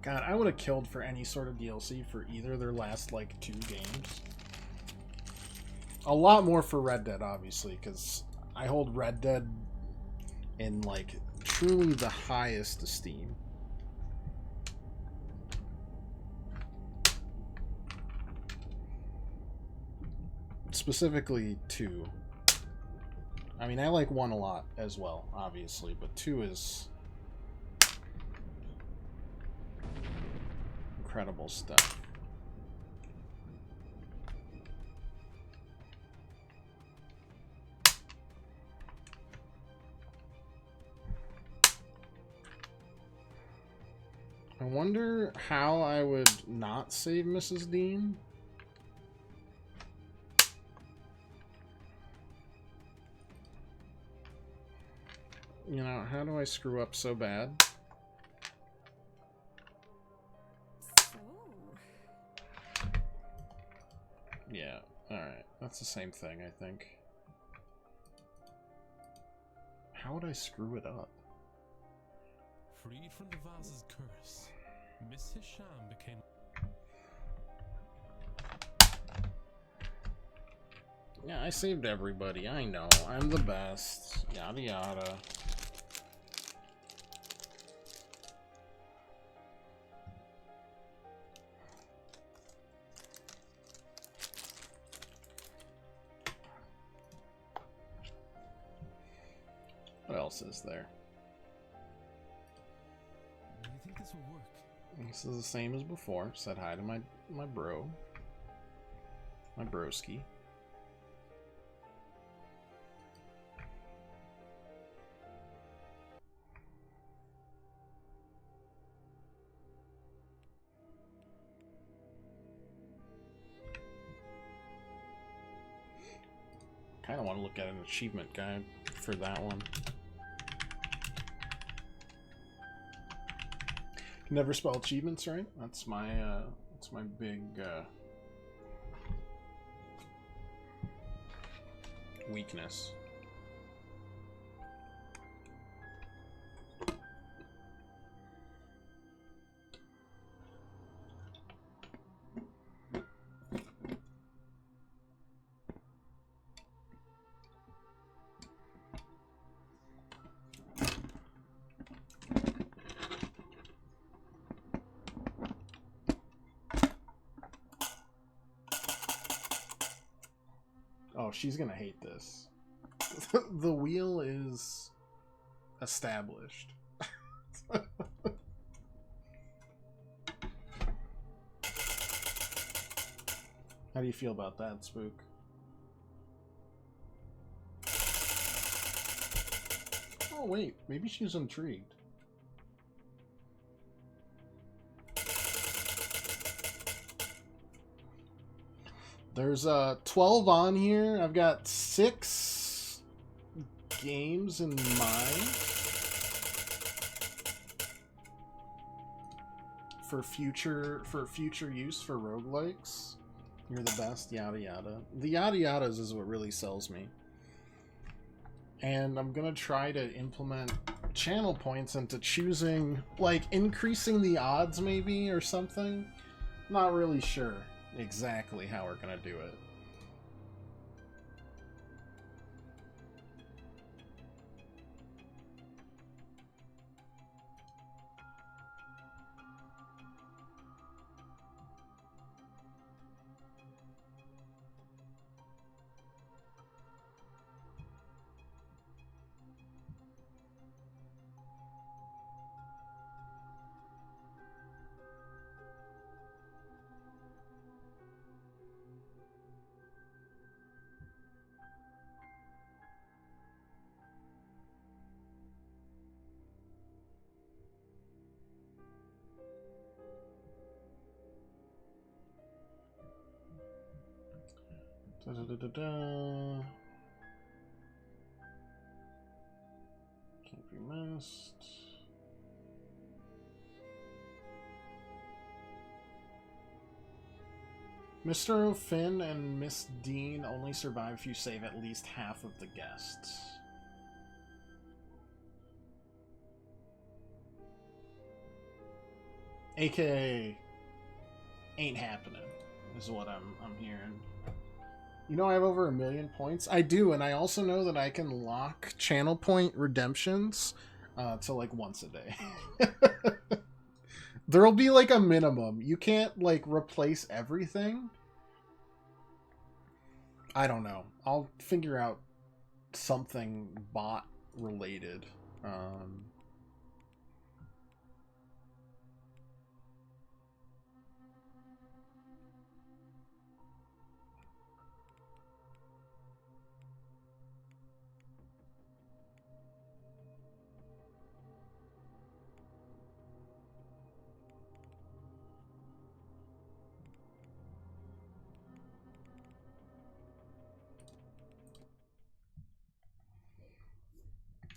God, I would have killed for any sort of DLC for either their last, like, 2 games. A lot more for Red Dead, obviously, because I hold Red Dead in, like, truly the highest esteem. Specifically 2. I mean, I like 1 a lot as well, obviously, but 2 is incredible stuff. I wonder how I would not save Mrs. Dean. You know, how do I screw up so bad? So, Yeah, alright. That's the same thing, I think. How would I screw it up? Freed from the vase's curse, Miss Hisham became. Yeah, I saved everybody. I know. I'm the best. Yada yada. What else is there? Do you think this will work? This is the same as before. Said hi to my bro. My broski. Kind of want to look at an achievement guide for that one. Never spell achievements right. That's my big weakness. Oh, she's gonna hate this. The wheel is established. How do you feel about that, Spook? Oh wait, maybe she's intrigued. There's 12 on here. I've got 6 games in mind for future use for roguelikes. You're the best, yada yada. The yada yadas is what really sells me. And I'm gonna try to implement channel points into choosing, like, increasing the odds maybe or something. Not really sure exactly how we're gonna do it. Da, da, da, da, da. Can't be missed. Mr. O'Finn and Miss Dean only survive if you save at least half of the guests. AKA ain't happening, is what I'm hearing. You know I have over 1 million points? I do, and I also know that I can lock channel point redemptions to like once a day. There'll be like a minimum. You can't like replace everything. I don't know. I'll figure out something bot related.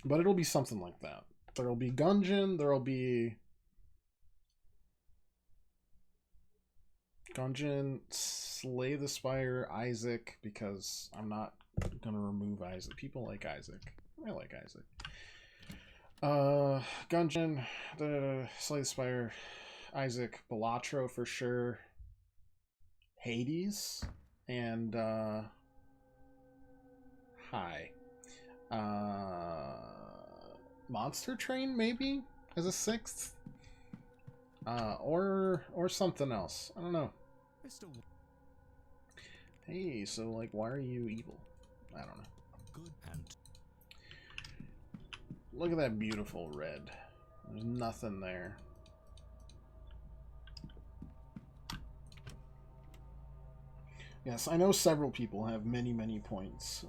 But it'll be something like that. There'll be Gungeon, there'll be Gungeon, Slay the Spire, Isaac, because I'm not gonna remove Isaac. People like Isaac. I like Isaac. Gungeon, Slay the Spire, Isaac Balatro for sure. Hades and hi. Monster Train maybe as a sixth. Or something else. I don't know. Hey, so like why are you evil? I don't know. Good and Look at that beautiful red. There's nothing there. Yes, I know several people have many, many points,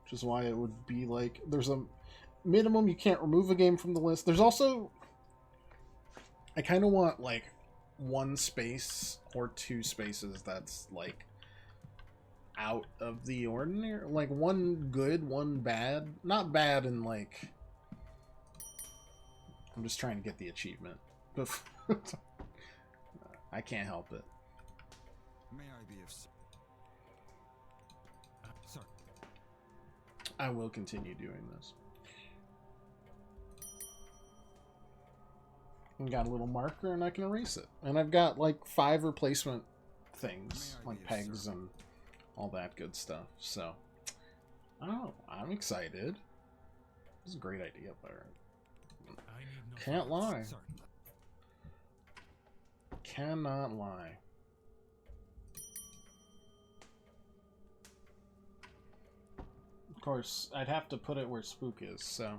which is why it would be like there's a minimum you can't remove a game from the list. There's also, I kind of want like one space or two spaces that's like out of the ordinary, like one good, one bad. Not bad in like, I'm just trying to get the achievement. I can't help it. May I be of... Sorry. I will continue doing this. I got a little marker and I can erase it. And I've got like 5 replacement things, like pegs and all that good stuff. So, I don't know. I'm excited. This is a great idea, Byron. Can't lie. Cannot lie. Of course, I'd have to put it where Spook is, so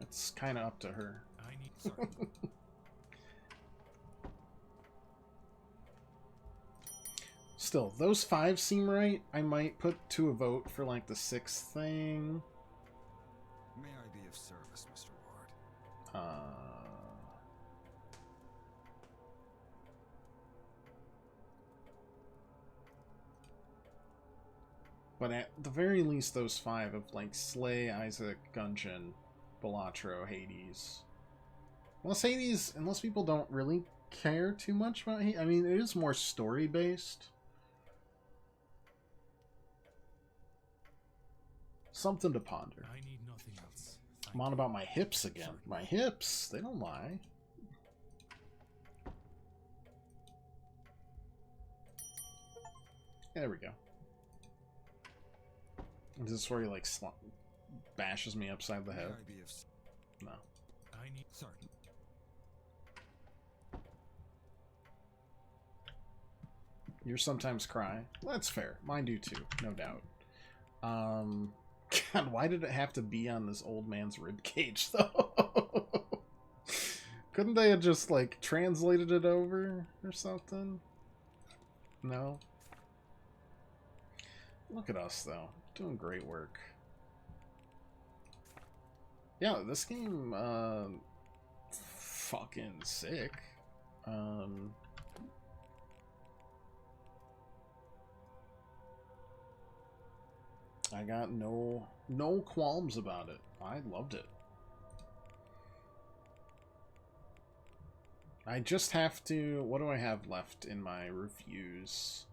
it's kind of up to her. Still, those 5 seem right. I might put to a vote for like the 6th thing. May I be of service, Mr. Ward? But at the very least, those 5 of like Slay, Isaac, Gungeon, Balatro, Hades. Unless people don't really care too much about Hades. I mean, it is more story based. Something to ponder. I need nothing else. I'm on about my hips again. My hips, they don't lie. There we go. Is this where he like bashes me upside the head? No. I need... Sorry. Yours sometimes cry. Well, that's fair. Mine do too, no doubt. God, why did it have to be on this old man's rib cage though? Couldn't they have just like translated it over or something? No. Look at us though, doing great work. Yeah, this game, fucking sick. I got no qualms about it. I loved it. I just have to... What do I have left in my reviews?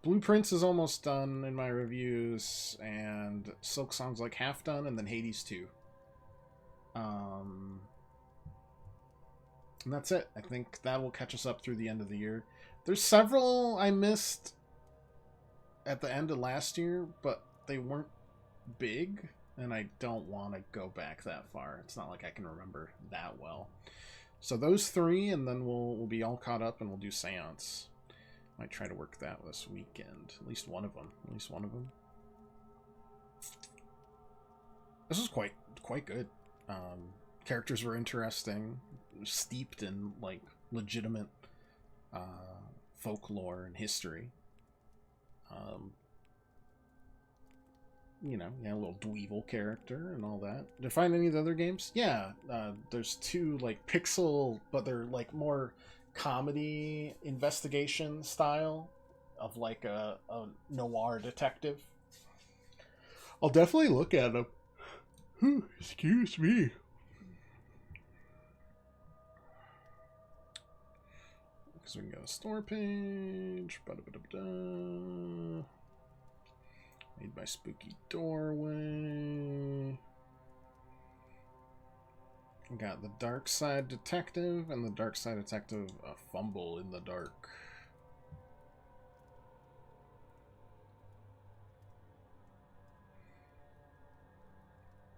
Blueprints is almost done in my reviews, and Silk Song's like half done, and then Hades 2. And that's it. I think that will catch us up through the end of the year. There's several I missed at the end of last year, but they weren't big, and I don't want to go back that far. It's not like I can remember that well. So those 3, and then we'll be all caught up, and we'll do Seance. Might try to work that this weekend. At least one of them. This was quite good. Characters were interesting, steeped in like legitimate folklore and history. You know, a little dweevil character and all that. Did you find any of the other games? Yeah, there's 2 like pixel, but they're like more comedy investigation style of like a noir detective. I'll definitely look at them. Excuse me. So we can go to store page. Ba-da-ba-da-ba-da. Made by Spooky Doorway. We got the Dark Side Detective and the Dark Side Detective Fumble in the Dark.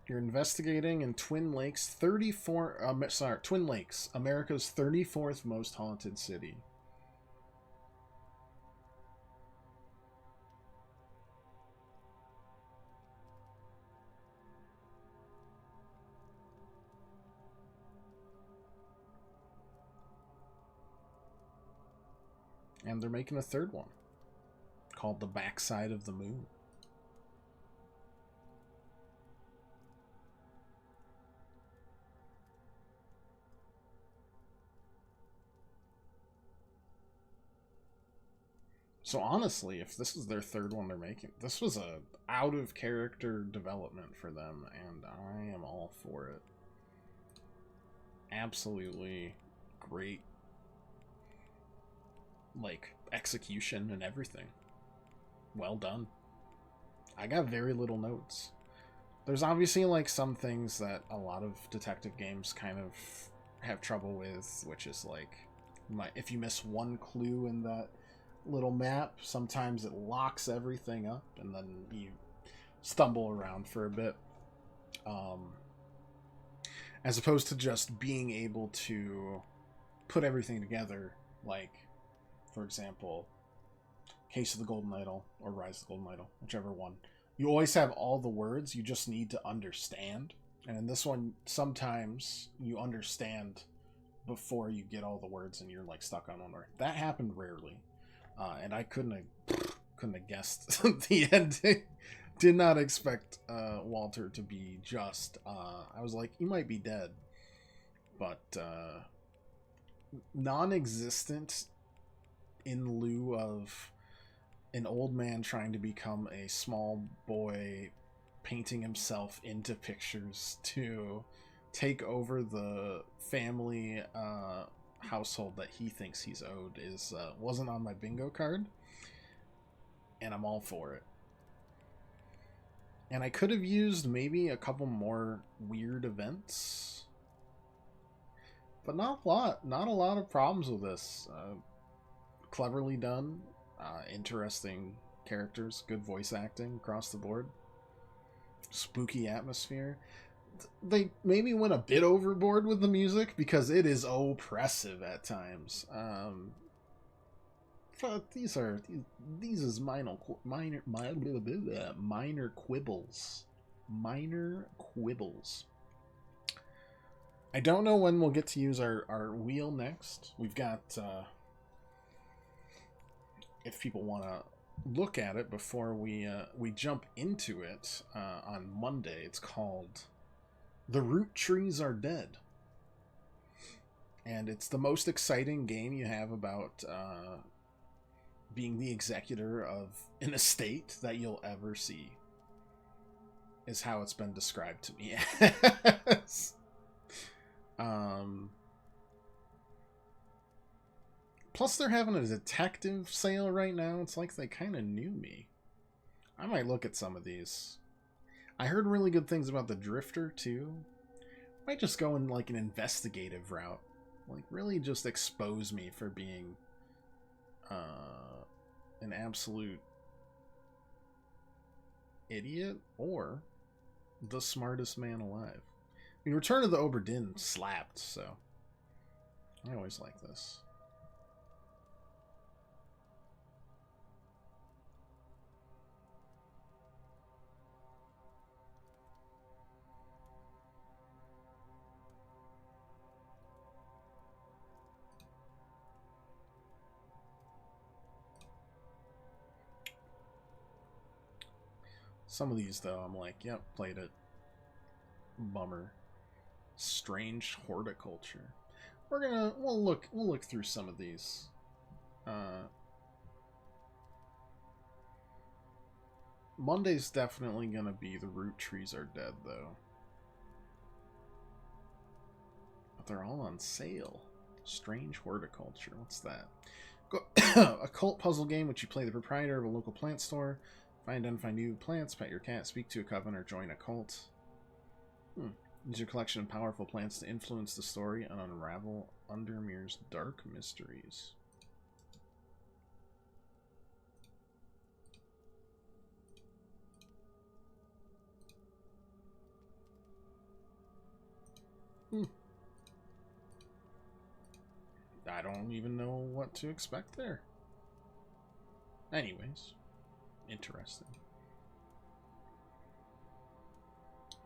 You're investigating in Twin Lakes, Twin Lakes, America's 34th most haunted city. And they're making a third one called The Backside of the Moon. So honestly, if this is their third one they're making, this was a out of character development for them, and I am all for it. Absolutely great, like, execution and everything. Well done. I got very little notes. There's obviously like some things that a lot of detective games kind of have trouble with, which is like, if you miss one clue in that little map, sometimes it locks everything up and then you stumble around for a bit, as opposed to just being able to put everything together. Like, for example, Case of the Golden Idol or Rise of the Golden Idol, whichever one, you always have all the words, you just need to understand. And in this one, sometimes you understand before you get all the words and you're like stuck on one word. That happened rarely. And I couldn't have guessed the ending. Did not expect Walter to be just. I was like, you might be dead, but non-existent in lieu of an old man trying to become a small boy, painting himself into pictures to take over the family household that he thinks he's owed is wasn't on my bingo card, and I'm all for it. And I could have used maybe a couple more weird events, but not a lot of problems with this. Cleverly done, interesting characters, good voice acting across the board, spooky atmosphere. They maybe went a bit overboard with the music because it is oppressive at times. But these is minor quibbles. Minor quibbles. I don't know when we'll get to use our wheel next. We've got, if people want to look at it before we jump into it on Monday, it's called The Root Trees Are Dead. And it's the most exciting game you have about being the executor of an estate that you'll ever see, is how it's been described to me as. Plus they're having a detective sale right now. It's like they kind of knew me. I might look at some of these. I heard really good things about the Drifter too. Might just go in like an investigative route. Like really just expose me for being an absolute idiot or the smartest man alive. I mean, Return of the Obra Dinn slapped, so I always like this. Some of these, though, I'm like, yep, played it. Bummer. Strange horticulture. We'll look through some of these. Monday's definitely gonna be The Root Trees Are Dead, though. But they're all on sale. Strange horticulture. What's that? A cult puzzle game which you play the proprietor of a local plant store. Find and identify new plants, pet your cat, speak to a coven, or join a cult. Use your collection of powerful plants to influence the story and unravel Undermere's dark mysteries. I don't even know what to expect there. Anyways, interesting.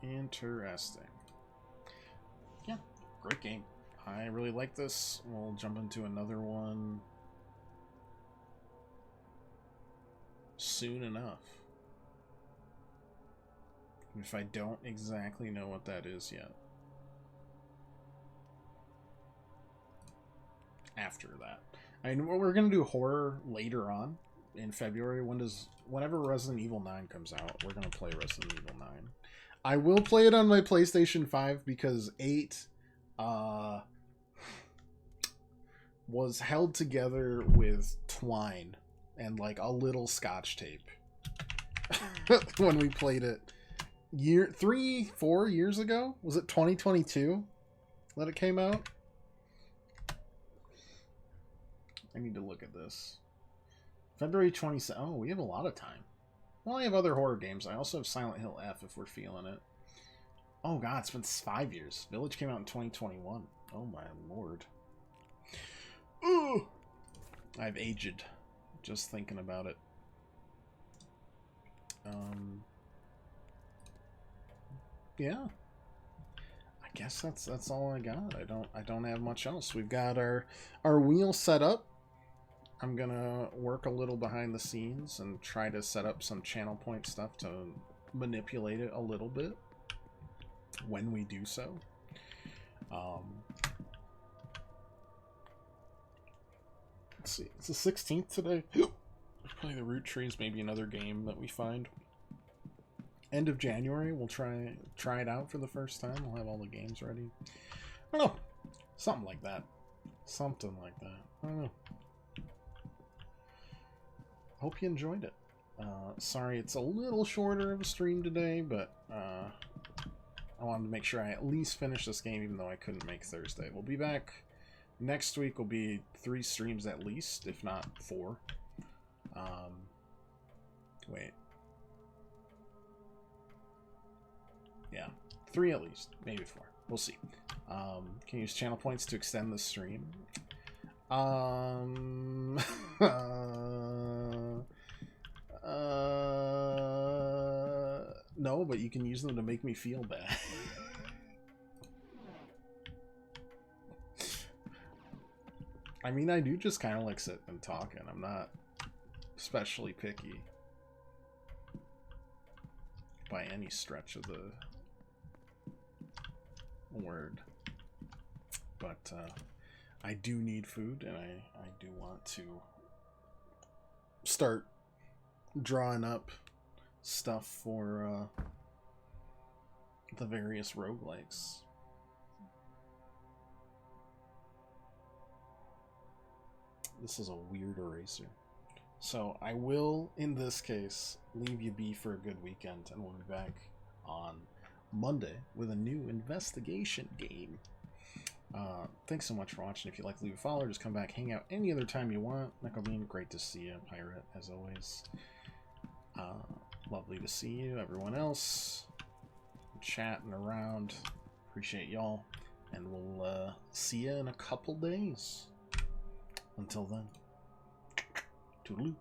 Interesting. Yeah, great game. I really like this. We'll jump into another one soon enough. If I don't exactly know what that is yet. After that. I mean, we're going to do horror later on in February. Whenever Resident Evil 9 comes out, we're going to play Resident Evil 9. I will play it on my PlayStation 5 because 8 was held together with twine and like a little scotch tape when we played it 4 years ago. Was it 2022 that it came out? I need to look at this. February 27th. Oh, we have a lot of time. Well, I have other horror games. I also have Silent Hill F if we're feeling it. Oh god, it's been 5 years. Village came out in 2021. Oh my lord. Ooh! I've aged just thinking about it. Yeah. I guess that's all I got. I don't have much else. We've got our wheel set up. I'm gonna work a little behind the scenes and try to set up some channel point stuff to manipulate it a little bit when we do so. Let's see, it's the 16th today. There's probably the root trees, maybe another game that we find. End of January, we'll try it out for the first time. We'll have all the games ready. I don't know, something like that. Something like that. I don't know. Hope you enjoyed it. Sorry it's a little shorter of a stream today, but I wanted to make sure I at least finish this game even though I couldn't make Thursday. We'll be back next week. Will be 3 streams at least, if not 4. Wait. Yeah, 3 at least, maybe 4. We'll see. Can use channel points to extend the stream. No, but you can use them to make me feel bad. I mean, I do just kind of like sit and talk, and I'm not especially picky by any stretch of the word. But I do need food, and I do want to start drawing up stuff for the various roguelikes. This is a weird eraser. So I will, in this case, leave you be for a good weekend, and we'll be back on Monday with a new investigation game. Thanks so much for watching. If you'd like to leave a follow, just come back, hang out any other time you want. Nickelbean, great to see you. Pirate, as always. Lovely to see you. Everyone else, chatting around. Appreciate y'all. And we'll see you in a couple days. Until then, toodaloo.